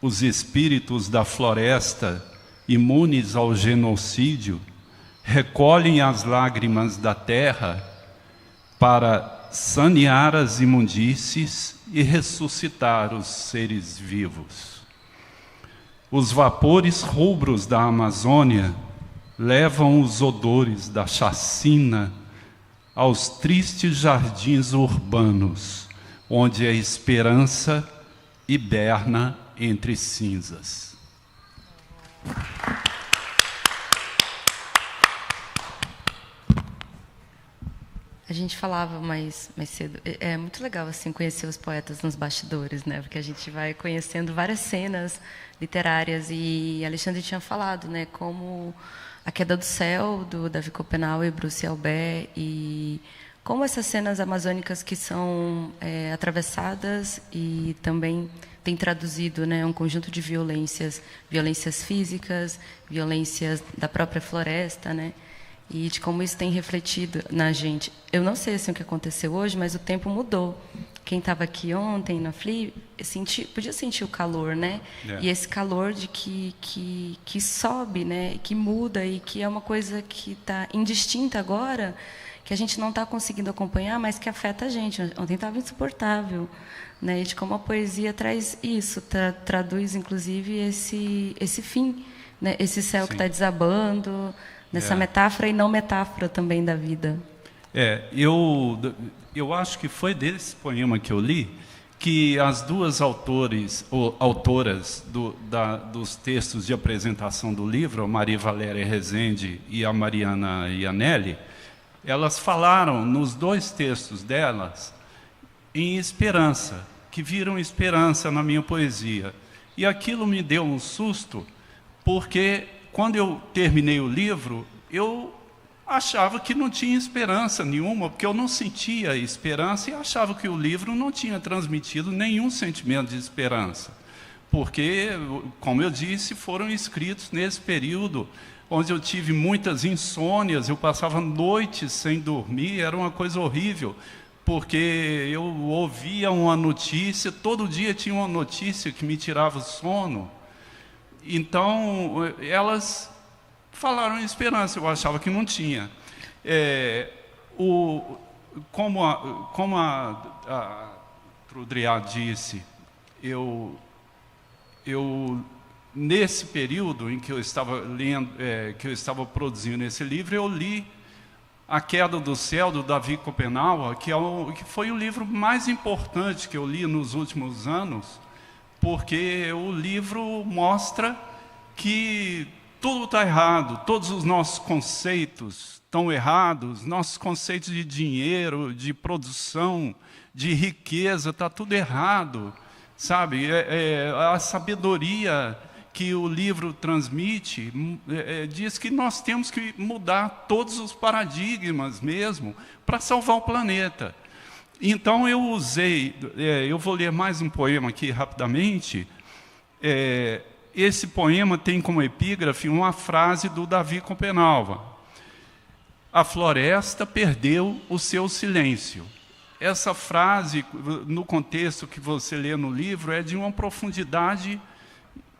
Os espíritos da floresta, imunes ao genocídio, recolhem as lágrimas da terra para sanear as imundícies e ressuscitar os seres vivos. Os vapores rubros da Amazônia levam os odores da chacina aos tristes jardins urbanos, onde a esperança hiberna entre cinzas.
A gente falava mais cedo. É muito legal assim conhecer os poetas nos bastidores, né? Porque a gente vai conhecendo várias cenas literárias e Alexandre tinha falado, né? Como A Queda do Céu do Davi Copenau e Bruce Albert e como essas cenas amazônicas que são atravessadas e também tem traduzido, né, um conjunto de violências físicas, violências da própria floresta, né? E de como isso tem refletido na gente. Eu não sei assim, o que aconteceu hoje, mas o tempo mudou. Quem estava aqui ontem na FLI podia sentir o calor, né? E esse calor de que sobe, né? Que muda e que é uma coisa que está indistinta agora, que a gente não está conseguindo acompanhar, mas que afeta a gente. Ontem estava insuportável, né? E de como a poesia traz isso, traduz inclusive esse fim, né? Esse céu que está desabando, nessa metáfora e não metáfora também da vida.
Eu acho que foi desse poema que eu li que as duas autoras dos textos de apresentação do livro, a Maria Valéria Rezende e a Mariana Iannelli, elas falaram nos dois textos delas em esperança, que viram esperança na minha poesia. E aquilo me deu um susto, porque quando eu terminei o livro, eu achava que não tinha esperança nenhuma, porque eu não sentia esperança e achava que o livro não tinha transmitido nenhum sentimento de esperança. Porque, como eu disse, foram escritos nesse período onde eu tive muitas insônias, eu passava noites sem dormir, era uma coisa horrível, porque eu ouvia uma notícia, todo dia tinha uma notícia que me tirava o sono. Então, elas falaram em esperança, eu achava que não tinha. Como a Trudriat disse, nesse período em que eu estava lendo, que eu estava produzindo esse livro, eu li A Queda do Céu, do Davi Copenau, que foi o livro mais importante que eu li nos últimos anos, porque o livro mostra que tudo está errado, todos os nossos conceitos estão errados, nossos conceitos de dinheiro, de produção, de riqueza, está tudo errado, sabe? A sabedoria que o livro transmite diz que nós temos que mudar todos os paradigmas mesmo para salvar o planeta. Então eu usei, eu vou ler mais um poema aqui rapidamente. Esse poema tem como epígrafe uma frase do Davi Copenau: a floresta perdeu o seu silêncio. Essa frase, no contexto que você lê no livro, é de uma profundidade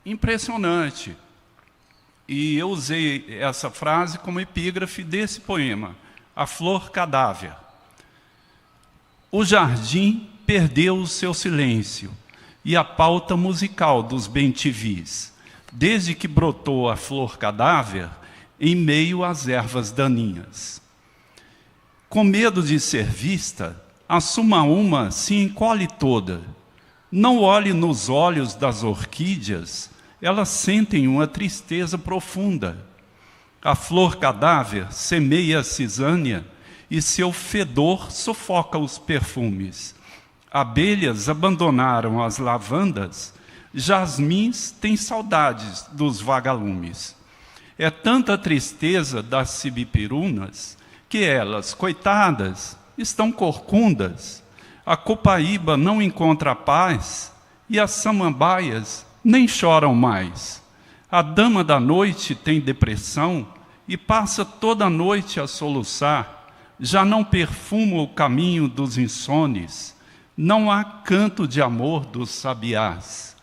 impressionante. E eu usei essa frase como epígrafe desse poema, A Flor Cadáver. O jardim perdeu o seu silêncio e a pauta musical dos bem-te-vis, desde que brotou a flor cadáver em meio às ervas daninhas. Com medo de ser vista, a suma-uma se encolhe toda. Não olhe nos olhos das orquídeas, elas sentem uma tristeza profunda. A flor cadáver semeia a cisânia e seu fedor sufoca os perfumes. Abelhas abandonaram as lavandas, jasmins têm saudades dos vagalumes. É tanta tristeza das sibipirunas que elas, coitadas, estão corcundas. A copaíba não encontra paz e as samambaias nem choram mais. A dama da noite tem depressão e passa toda a noite a soluçar. Já não perfuma o caminho dos insones, não há canto de amor dos sabiás.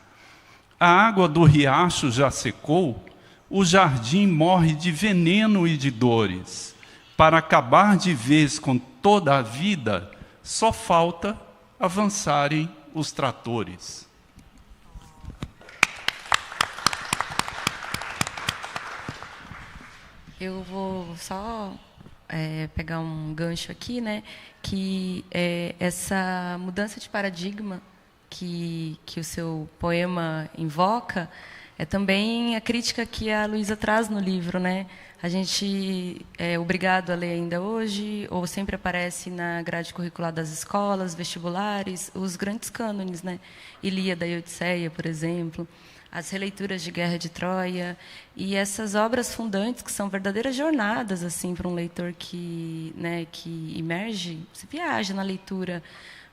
A água do riacho já secou, o jardim morre de veneno e de dores. Para acabar de vez com toda a vida, só falta avançarem os tratores.
Eu vou só pegar um gancho aqui, né? Que essa mudança de paradigma que o seu poema invoca é também a crítica que a Luísa traz no livro, né? A gente é obrigado a ler ainda hoje, ou sempre aparece na grade curricular das escolas, vestibulares, os grandes cânones, né? Ilíada e Odisseia, por exemplo, as releituras de Guerra de Troia, e essas obras fundantes que são verdadeiras jornadas assim para um leitor que imerge, se viaja na leitura,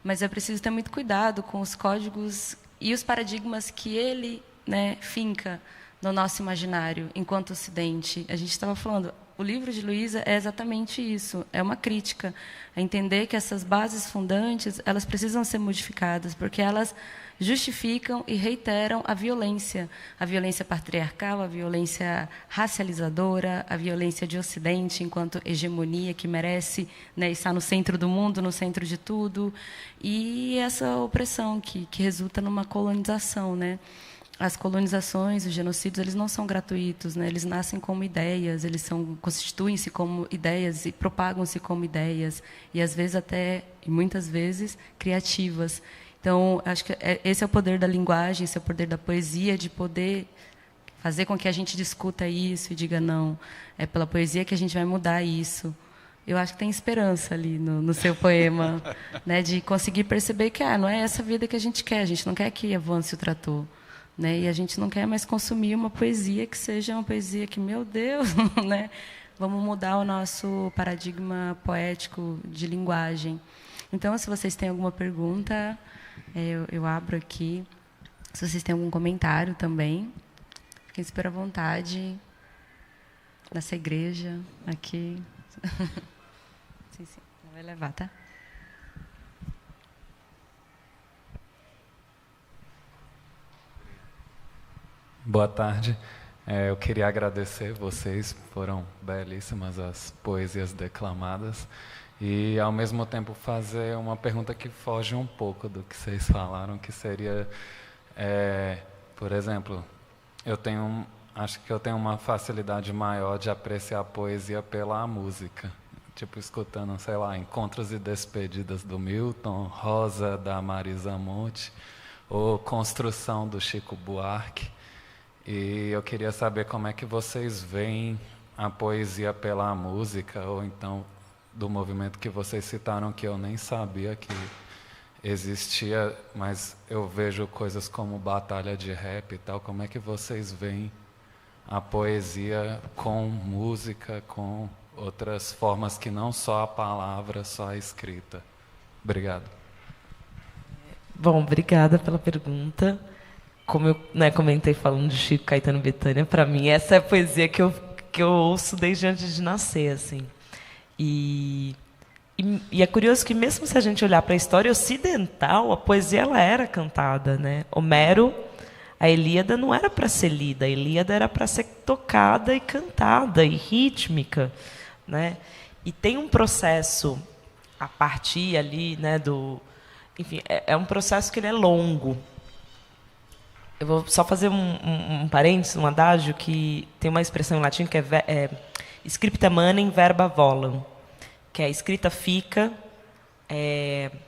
mas é preciso ter muito cuidado com os códigos e os paradigmas que ele, né, finca no nosso imaginário enquanto Ocidente. A gente estava falando, o livro de Luísa é exatamente isso, é uma crítica a entender que essas bases fundantes, elas precisam ser modificadas, porque elas justificam e reiteram a violência patriarcal, a violência racializadora, a violência de Ocidente enquanto hegemonia que merece, né, estar no centro do mundo, no centro de tudo, e essa opressão que resulta numa colonização, né? As colonizações, os genocídios, eles não são gratuitos, né? Eles nascem como ideias, constituem-se como ideias e propagam-se como ideias, e às vezes até, e muitas vezes, criativas. Então, acho que esse é o poder da linguagem, esse é o poder da poesia, de poder fazer com que a gente discuta isso e diga, não, é pela poesia que a gente vai mudar isso. Eu acho que tem esperança ali no seu poema, né? De conseguir perceber que não é essa vida que a gente não quer que avance o trator. Né? E a gente não quer mais consumir uma poesia que seja uma poesia que, meu Deus, né? Vamos mudar o nosso paradigma poético de linguagem. Então, se vocês têm alguma pergunta, eu abro aqui. Se vocês têm algum comentário também, fiquem super à vontade nessa igreja aqui. Sim, vai levar, tá?
Boa tarde. Eu queria agradecer vocês, foram belíssimas as poesias declamadas, e, ao mesmo tempo, fazer uma pergunta que foge um pouco do que vocês falaram, que seria, por exemplo, acho que eu tenho uma facilidade maior de apreciar a poesia pela música, tipo, escutando, sei lá, Encontros e Despedidas do Milton, Rosa, da Marisa Monte, ou Construção, do Chico Buarque. E eu queria saber como é que vocês veem a poesia pela música, ou então do movimento que vocês citaram, que eu nem sabia que existia, mas eu vejo coisas como batalha de rap e tal. Como é que vocês veem a poesia com música, com outras formas que não só a palavra, só a escrita? Obrigado.
Bom, obrigada pela pergunta. Como eu, comentei falando de Chico, Caetano e Bethânia, para mim essa é a poesia que eu ouço desde antes de nascer, assim. E é curioso que, mesmo se a gente olhar para a história ocidental, a poesia ela era cantada, né? Homero, a Ilíada não era para ser lida, a Ilíada era para ser tocada e cantada e rítmica, né? E tem um processo a partir ali, né, enfim, é um processo que ele é longo. Eu vou só fazer um parênteses, um adágio, que tem uma expressão em latim que é scripta manem verba volam, que a escrita fica,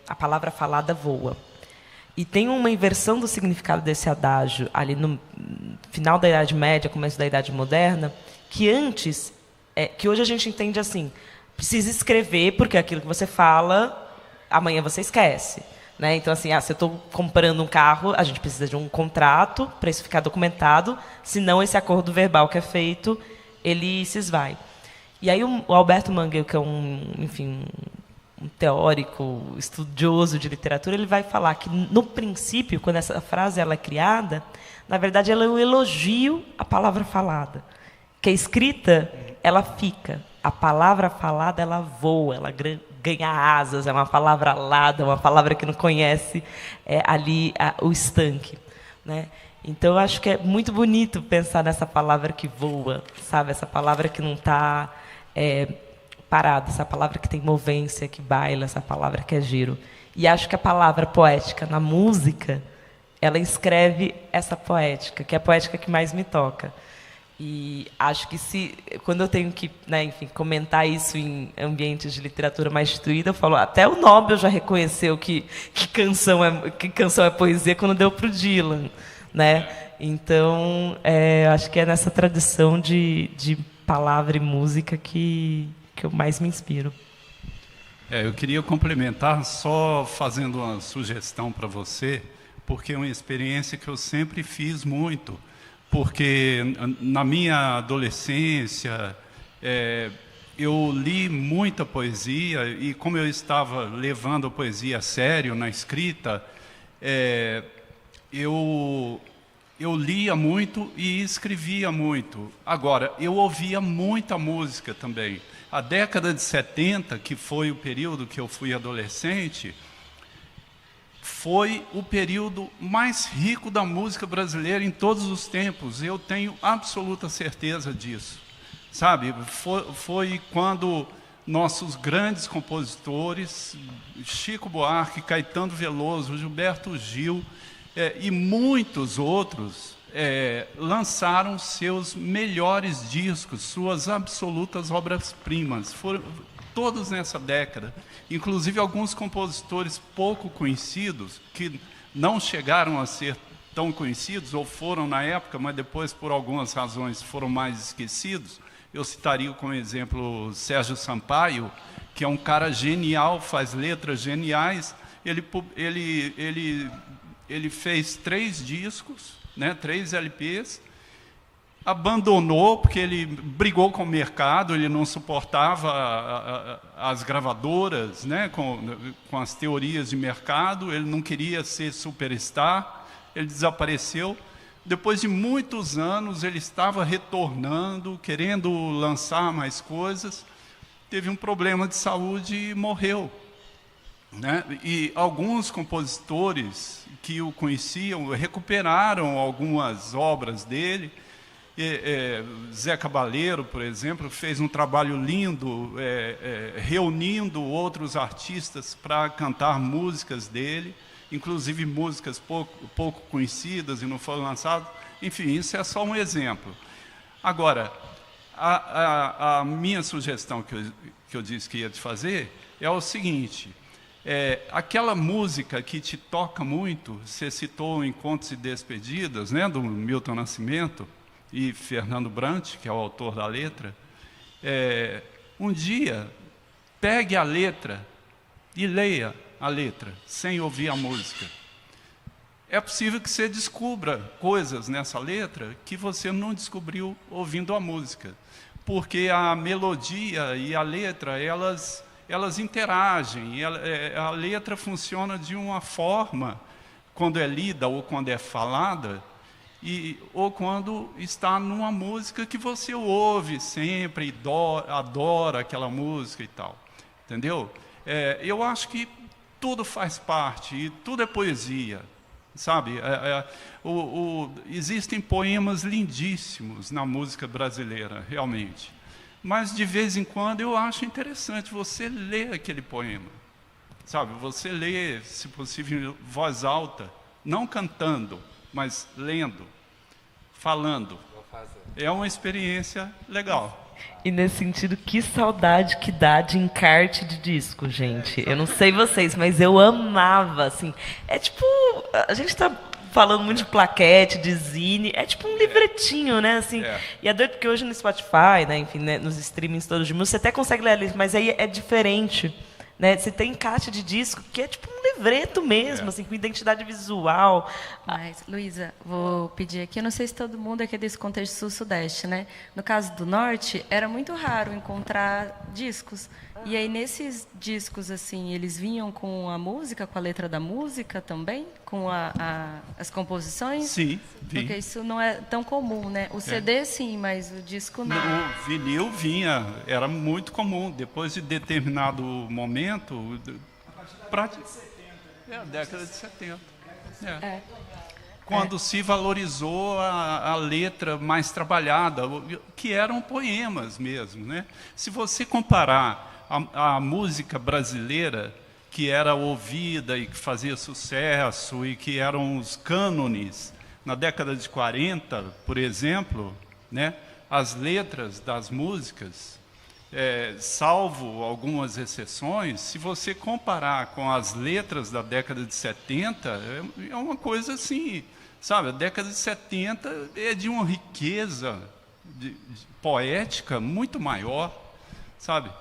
a palavra falada voa. E tem uma inversão do significado desse adágio ali no final da Idade Média, começo da Idade Moderna, que antes, que hoje a gente entende assim, precisa escrever, porque aquilo que você fala, amanhã você esquece. Né? Então, assim, se eu estou comprando um carro, a gente precisa de um contrato para isso ficar documentado, senão esse acordo verbal que é feito, ele se esvai. E aí o Alberto Manguel, que é um teórico, estudioso de literatura, ele vai falar que, no princípio, quando essa frase ela é criada, na verdade, ela é um elogio à palavra falada. Que a escrita, ela fica. A palavra falada, ela voa, ela ganha asas, é uma palavra alada, é uma palavra que não conhece ali o estanque. Né? Então, eu acho que é muito bonito pensar nessa palavra que voa, sabe? Essa palavra que não está parada, essa palavra que tem movência, que baila, essa palavra que é giro. E acho que a palavra poética na música, ela escreve essa poética, que é a poética que mais me toca. E acho que quando eu tenho que, né, enfim, comentar isso em ambientes de literatura mais instruída, eu falo, até o Nobel já reconheceu que canção é poesia quando deu para o Dylan, né? Então, acho que é nessa tradição de palavra e música que eu mais me inspiro.
Eu queria complementar só fazendo uma sugestão para você, porque é uma experiência que eu sempre fiz muito. Porque na minha adolescência eu li muita poesia e como eu estava levando a poesia a sério na escrita, eu lia muito e escrevia muito. Agora, eu ouvia muita música também. A década de 70, que foi o período que eu fui adolescente, foi o período mais rico da música brasileira em todos os tempos. Eu tenho absoluta certeza disso. Sabe, foi quando nossos grandes compositores, Chico Buarque, Caetano Veloso, Gilberto Gil e muitos outros, lançaram seus melhores discos, suas absolutas obras-primas. Foram todos nessa década, inclusive alguns compositores pouco conhecidos, que não chegaram a ser tão conhecidos, ou foram na época, mas depois, por algumas razões, foram mais esquecidos. Eu citaria como exemplo Sérgio Sampaio, que é um cara genial, faz letras geniais. Ele fez 3 discos, né, 3 LPs, abandonou porque ele brigou com o mercado, ele não suportava as gravadoras, né, com as teorias de mercado, ele não queria ser superstar, ele desapareceu. Depois de muitos anos, ele estava retornando, querendo lançar mais coisas, teve um problema de saúde e morreu. Né? E alguns compositores que o conheciam recuperaram algumas obras dele. Zé Cabaleiro, por exemplo, fez um trabalho lindo reunindo outros artistas para cantar músicas dele, inclusive músicas pouco conhecidas e não foram lançadas. Enfim, isso é só um exemplo. Agora, a minha sugestão que eu disse que ia te fazer é o seguinte: aquela música que te toca muito, você citou Encontros e Despedidas, né, do Milton Nascimento, e Fernando Brant, que é o autor da letra, um dia, pegue a letra e leia a letra, sem ouvir a música. É possível que você descubra coisas nessa letra que você não descobriu ouvindo a música, porque a melodia e a letra, elas interagem, a letra funciona de uma forma, quando é lida ou quando é falada, ou quando está numa música que você ouve sempre, adora aquela música e tal. Entendeu? Eu acho que tudo faz parte, e tudo é poesia, sabe? Existem poemas lindíssimos na música brasileira, realmente. Mas, de vez em quando, eu acho interessante você ler aquele poema. sabe? Você lê, se possível, em voz alta, não cantando, mas lendo, falando. É uma experiência legal.
E nesse sentido, que saudade que dá de encarte de disco, gente. Eu não sei vocês, mas eu amava, assim. É tipo, a gente tá falando muito de plaquete, de zine, é tipo um livretinho, né, assim. E é doido porque hoje no Spotify, né, enfim, né, nos streamings todos de música, você até consegue ler ali, mas aí é diferente. Né? Você tem encarte de disco que é tipo um livreto mesmo, assim, com identidade visual.
Mas, Luísa, vou pedir aqui, eu não sei se todo mundo é desse contexto sul-sudeste, né? No caso do norte, era muito raro encontrar discos. E aí, nesses discos, assim, eles vinham com a música, com a letra da música também? Com as composições?
Sim, vinha.
Porque isso não é tão comum, né? O CD, sim, mas o disco não.
O vinil vinha, era muito comum. Depois de determinado momento... a década de 70. Quando se valorizou a letra mais trabalhada, que eram poemas mesmo, né? Se você comparar a música brasileira, que era ouvida e que fazia sucesso, e que eram os cânones, na década de 40, por exemplo, né? As letras das músicas, salvo algumas exceções, se você comparar com as letras da década de 70, é uma coisa assim, sabe? A década de 70 é de uma riqueza poética muito maior, sabe?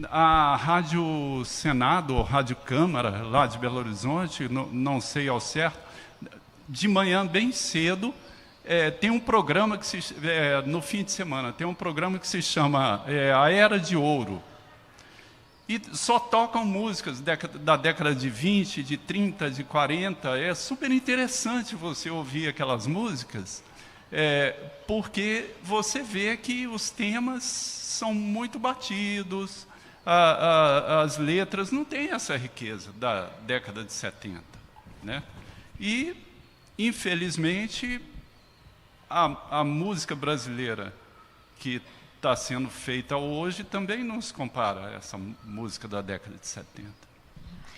A Rádio Senado, ou Rádio Câmara, lá de Belo Horizonte, não sei ao certo, de manhã bem cedo, tem um programa que no fim de semana, tem um programa que se chama A Era de Ouro. E só tocam músicas da década de 20, de 30, de 40. É super interessante você ouvir aquelas músicas, porque você vê que os temas são muito batidos, as letras não têm essa riqueza da década de 70. Né? E, infelizmente, a música brasileira que está sendo feita hoje também não se compara a essa música da década de 70.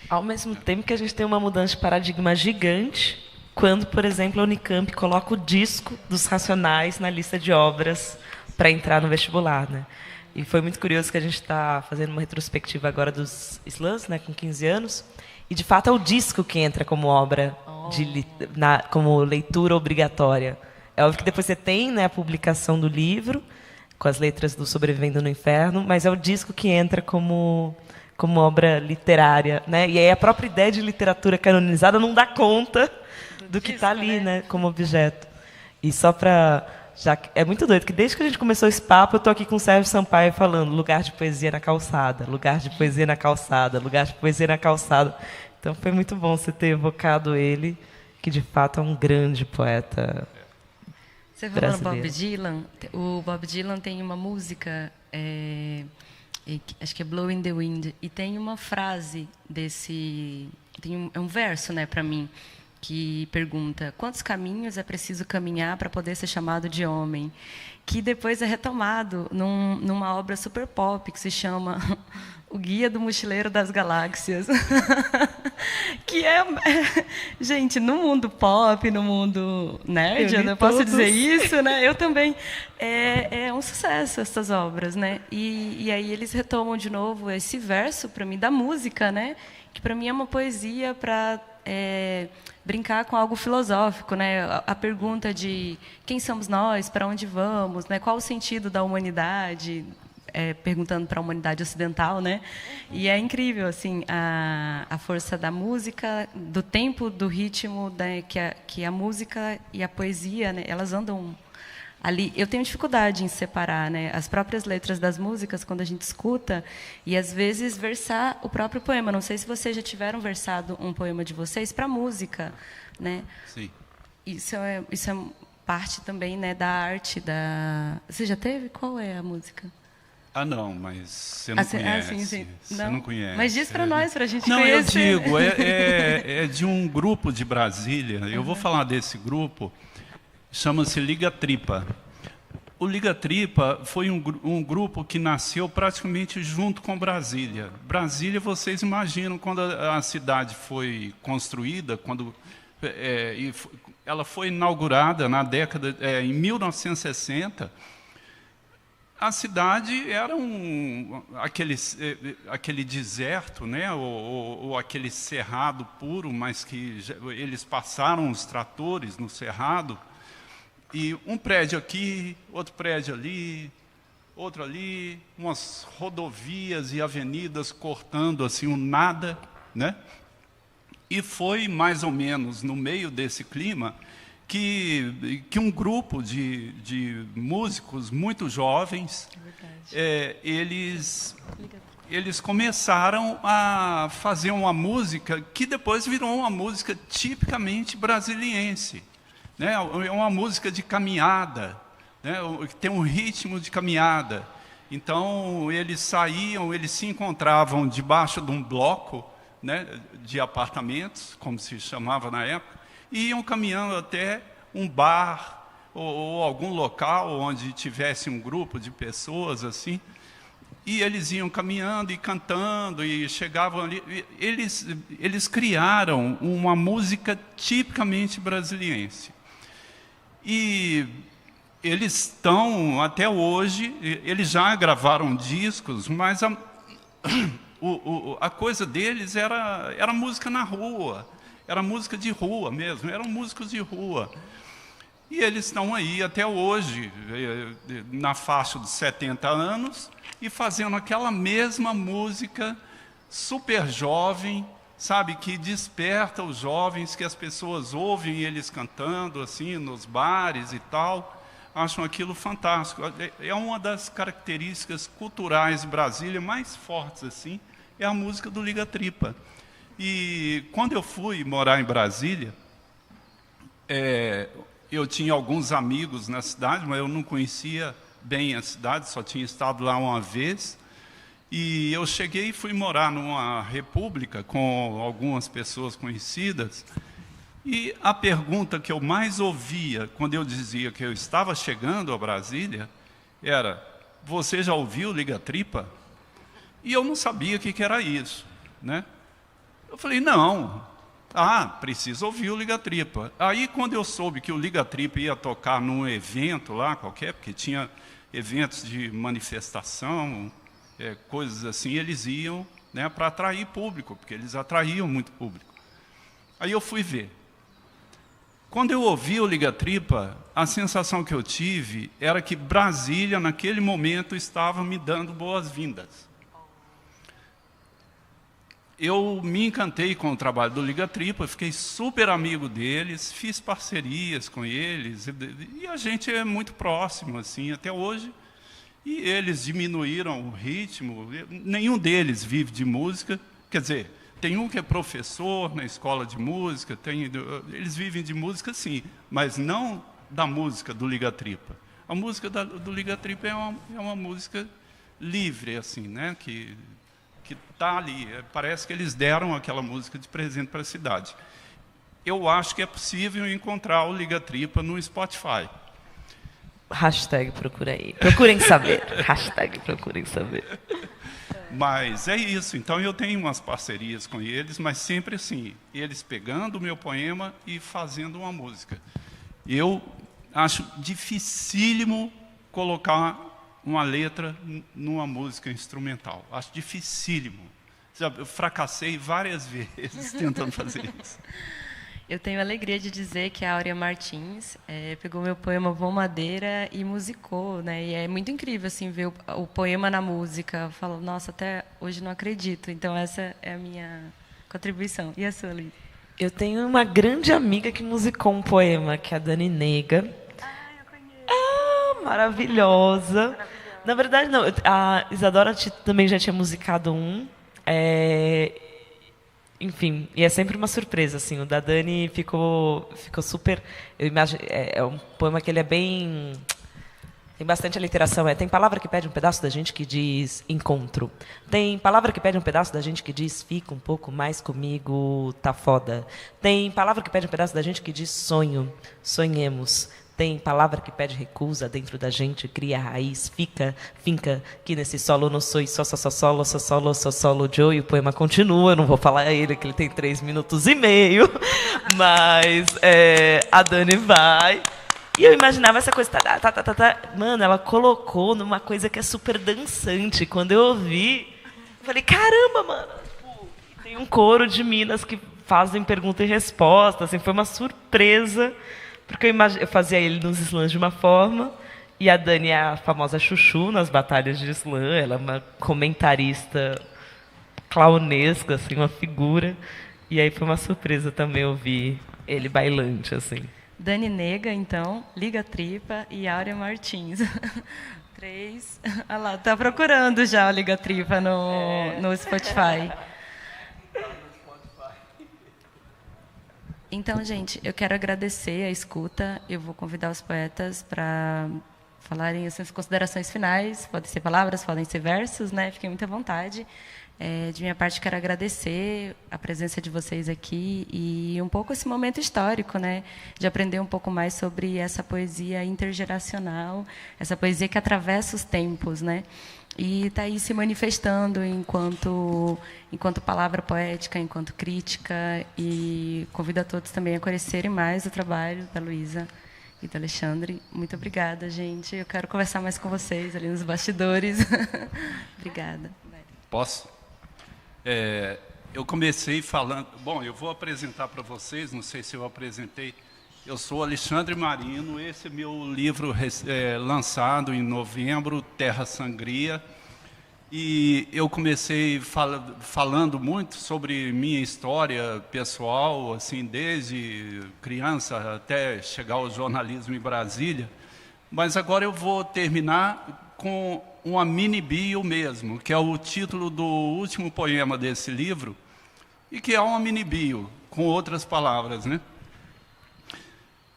Ao mesmo tempo que a gente tem uma mudança de paradigma gigante, quando, por exemplo, a Unicamp coloca o disco dos Racionais na lista de obras para entrar no vestibular, né? E foi muito curioso que a gente está fazendo uma retrospectiva agora dos slams, né, com 15 anos, e de fato é o disco que entra como obra, como leitura obrigatória. É óbvio que depois você tem, né, a publicação do livro, com as letras do Sobrevivendo no Inferno, mas é o disco que entra como obra literária, né? E aí a própria ideia de literatura canonizada não dá conta do que está ali, né, como objeto. E só para... é muito doido, que desde que a gente começou esse papo, eu estou aqui com o Sérgio Sampaio falando lugar de poesia na calçada, lugar de poesia na calçada, lugar de poesia na calçada. Então foi muito bom você ter evocado ele, que de fato é um grande poeta.
Você falou no Bob Dylan, o Bob Dylan tem uma música, acho que é Blow in the Wind, e tem uma frase é um verso, né, para mim, que pergunta: quantos caminhos é preciso caminhar para poder ser chamado de homem? Que depois é retomado numa obra super pop que se chama O Guia do Mochileiro das Galáxias. Que gente, no mundo pop, no mundo nerd, eu não posso dizer isso, né? Eu também. É um sucesso essas obras, né? E aí eles retomam de novo esse verso, para mim, da música, né? Que para mim é uma poesia para brincar com algo filosófico, né? A pergunta de quem somos nós, para onde vamos, né? Qual o sentido da humanidade? Perguntando para a humanidade ocidental, né? E é incrível, assim, a força da música, do tempo, do ritmo, né? que a música e a poesia, né? Elas andam ali. Eu tenho dificuldade em separar, né, as próprias letras das músicas quando a gente escuta e às vezes versar o próprio poema. Não sei se vocês já tiveram versado um poema de vocês para música, né?
Sim.
Isso é parte também, né, da arte da. Você já teve? Qual é a música?
Não, mas você não conhece.
Sim.
Você não conhece.
Mas diz para nós, para a gente
Não,
conhecer.
eu digo, é de um grupo de Brasília. Eu vou falar desse grupo. Chama-se Liga Tripa. o Liga Tripa foi um grupo que nasceu praticamente junto com Brasília. Brasília, vocês imaginam, quando a cidade foi construída, quando ela foi inaugurada na década em 1960, a cidade era aquele deserto, né, ou aquele cerrado puro, mas que eles passaram os tratores no cerrado, e um prédio aqui, outro prédio ali, outro ali, umas rodovias e avenidas cortando assim o nada, né? E foi mais ou menos no meio desse clima que um grupo de músicos muito jovens, eles começaram a fazer uma música que depois virou uma música tipicamente brasiliense, né? É uma música de caminhada, né? Que tem um ritmo de caminhada. Então eles saíam, eles se encontravam debaixo de um bloco, né, de apartamentos, como se chamava na época, e iam caminhando até um bar ou algum local onde tivesse um grupo de pessoas assim, e eles iam caminhando e cantando e chegavam ali. Eles criaram uma música tipicamente brasiliense. E eles estão, até hoje, eles já gravaram discos, mas a coisa deles era música na rua, era música de rua mesmo, eram músicos de rua. E eles estão aí até hoje, na faixa de 70 anos, e fazendo aquela mesma música super jovem, sabe, que desperta os jovens, que as pessoas ouvem eles cantando assim nos bares e tal, acham aquilo fantástico. É uma das características culturais de Brasília mais fortes assim, é a música do Liga Tripa. E quando eu fui morar em Brasília, eu tinha alguns amigos na cidade, mas eu não conhecia bem a cidade, só tinha estado lá uma vez. E eu cheguei e fui morar numa república com algumas pessoas conhecidas. E a pergunta que eu mais ouvia quando eu dizia que eu estava chegando a Brasília era: você já ouviu Liga Tripa? E eu não sabia o que era isso, né? Eu falei, não. Preciso ouvir o Liga Tripa. Aí, quando eu soube que o Liga Tripa ia tocar num evento lá qualquer, porque tinha eventos de manifestação, coisas assim, eles iam, né, para atrair público, porque eles atraíam muito público. Aí eu fui ver. Quando eu ouvi o Liga Tripa, a sensação que eu tive era que Brasília, naquele momento, estava me dando boas-vindas. Eu me encantei com o trabalho do Liga Tripa, fiquei super amigo deles, fiz parcerias com eles, e a gente é muito próximo, assim, até hoje. E eles diminuíram o ritmo, nenhum deles vive de música, quer dizer, tem um que é professor na escola de música, eles vivem de música sim, mas não da música do Liga Tripa. A música do Liga Tripa é uma música livre, assim, né, que está ali, parece que eles deram aquela música de presente para a cidade. Eu acho que é possível encontrar o Liga Tripa no Spotify.
Hashtag procura aí. Procurem saber. Hashtag procurem saber.
Mas é isso. Então eu tenho umas parcerias com eles, mas sempre assim, eles pegando o meu poema e fazendo uma música. Eu acho dificílimo colocar uma letra numa música instrumental. Acho dificílimo. Eu fracassei várias vezes tentando fazer isso.
Eu tenho a alegria de dizer que a Áurea Martins pegou meu poema Vão Madeira e musicou, né? E é muito incrível assim ver o poema na música. Eu falo, nossa, até hoje não acredito. Então essa é a minha contribuição. E a sua, Liz?
Eu tenho uma grande amiga que musicou um poema, que é a Dani Nega.
Eu conheço.
Maravilhosa. Na verdade, não. A Isadora também já tinha musicado um. Enfim, e é sempre uma surpresa, assim. O da Dani ficou super... Eu imagino, é um poema que ele é bem... Tem bastante aliteração. Tem palavra que pede um pedaço da gente que diz encontro. Tem palavra que pede um pedaço da gente que diz fica um pouco mais comigo, tá foda. Tem palavra que pede um pedaço da gente que diz sonho, sonhemos. Tem palavra que pede recusa dentro da gente, cria raiz, finca, que nesse solo não sou solo, Joe, e o poema continua, eu não vou falar a ele, que ele tem 3 minutos e meio, mas a Dani vai. E eu imaginava essa coisa, mano, ela colocou numa coisa que é super dançante. Quando eu ouvi, eu falei, caramba, mano. Tem um coro de minas que fazem pergunta e resposta, assim, foi uma surpresa. Porque eu fazia ele nos slams de uma forma, e a Dani é a famosa chuchu nas batalhas de slam, ela é uma comentarista clownesca, assim, uma figura. E aí foi uma surpresa também ouvir ele bailante, assim.
Dani Nega, então, Liga Tripa e Áurea Martins. 3. Olha lá, tá procurando já o Liga Tripa no Spotify. Então, gente, eu quero agradecer a escuta. Eu vou convidar os poetas para falarem as suas considerações finais. Podem ser palavras, podem ser versos, né? Fiquem muito à vontade. De minha parte, quero agradecer a presença de vocês aqui e um pouco esse momento histórico, né? De aprender um pouco mais sobre essa poesia intergeracional, essa poesia que atravessa os tempos, né? E está aí se manifestando enquanto palavra poética, enquanto crítica, e convido a todos também a conhecerem mais o trabalho da Luísa e do Alexandre. Muito obrigada, gente. Eu quero conversar mais com vocês ali nos bastidores. Obrigada.
Posso? Eu comecei falando... Bom, eu vou apresentar para vocês, não sei se eu apresentei. Eu sou Alexandre Marino, esse é meu livro lançado em novembro, Terra Sangria. E eu comecei falando muito sobre minha história pessoal, assim, desde criança até chegar ao jornalismo em Brasília. Mas agora eu vou terminar com uma mini-bio mesmo, que é o título do último poema desse livro, e que é uma mini-bio, com outras palavras, né?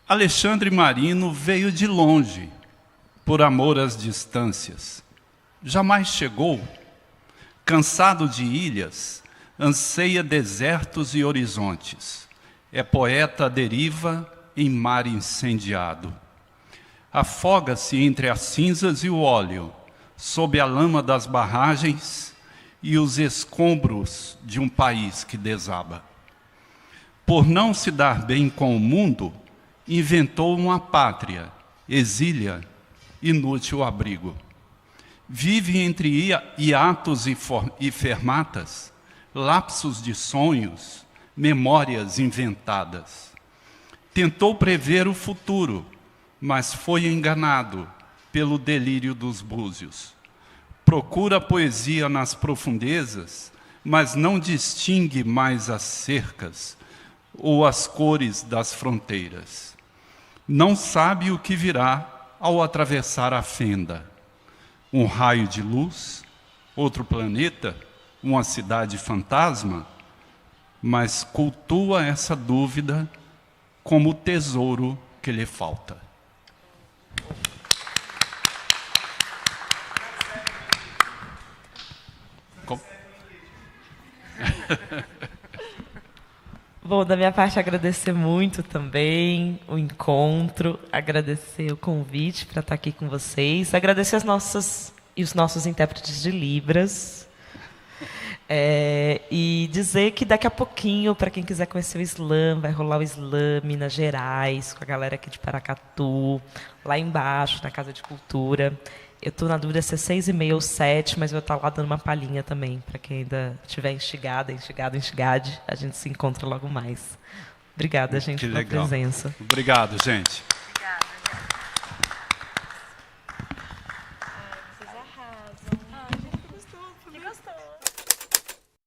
Alexandre Marino veio de longe, por amor às distâncias. Jamais chegou, cansado de ilhas, anseia desertos e horizontes. É poeta à deriva em mar incendiado. Afoga-se entre as cinzas e o óleo, sob a lama das barragens e os escombros de um país que desaba. Por não se dar bem com o mundo, inventou uma pátria, exília, inútil abrigo. Vive entre hiatos e fermatas, lapsos de sonhos, memórias inventadas. Tentou prever o futuro, mas foi enganado pelo delírio dos búzios. Procura poesia nas profundezas, mas não distingue mais as cercas ou as cores das fronteiras. Não sabe o que virá ao atravessar a fenda. Um raio de luz, outro planeta, uma cidade fantasma, mas cultua essa dúvida como o tesouro que lhe falta.
Bom, da minha parte, agradecer muito também o encontro, agradecer o convite para estar aqui com vocês, agradecer os nossos intérpretes de Libras, e dizer que daqui a pouquinho, para quem quiser conhecer o slam, vai rolar o slam Minas Gerais, com a galera aqui de Paracatu, lá embaixo, na Casa de Cultura. Eu estou na dúvida se é 6h30 ou 7, mas eu vou estar lá dando uma palhinha também, para quem ainda estiver instigado, a gente se encontra logo mais. Obrigada, gente, pela presença.
Obrigado, gente.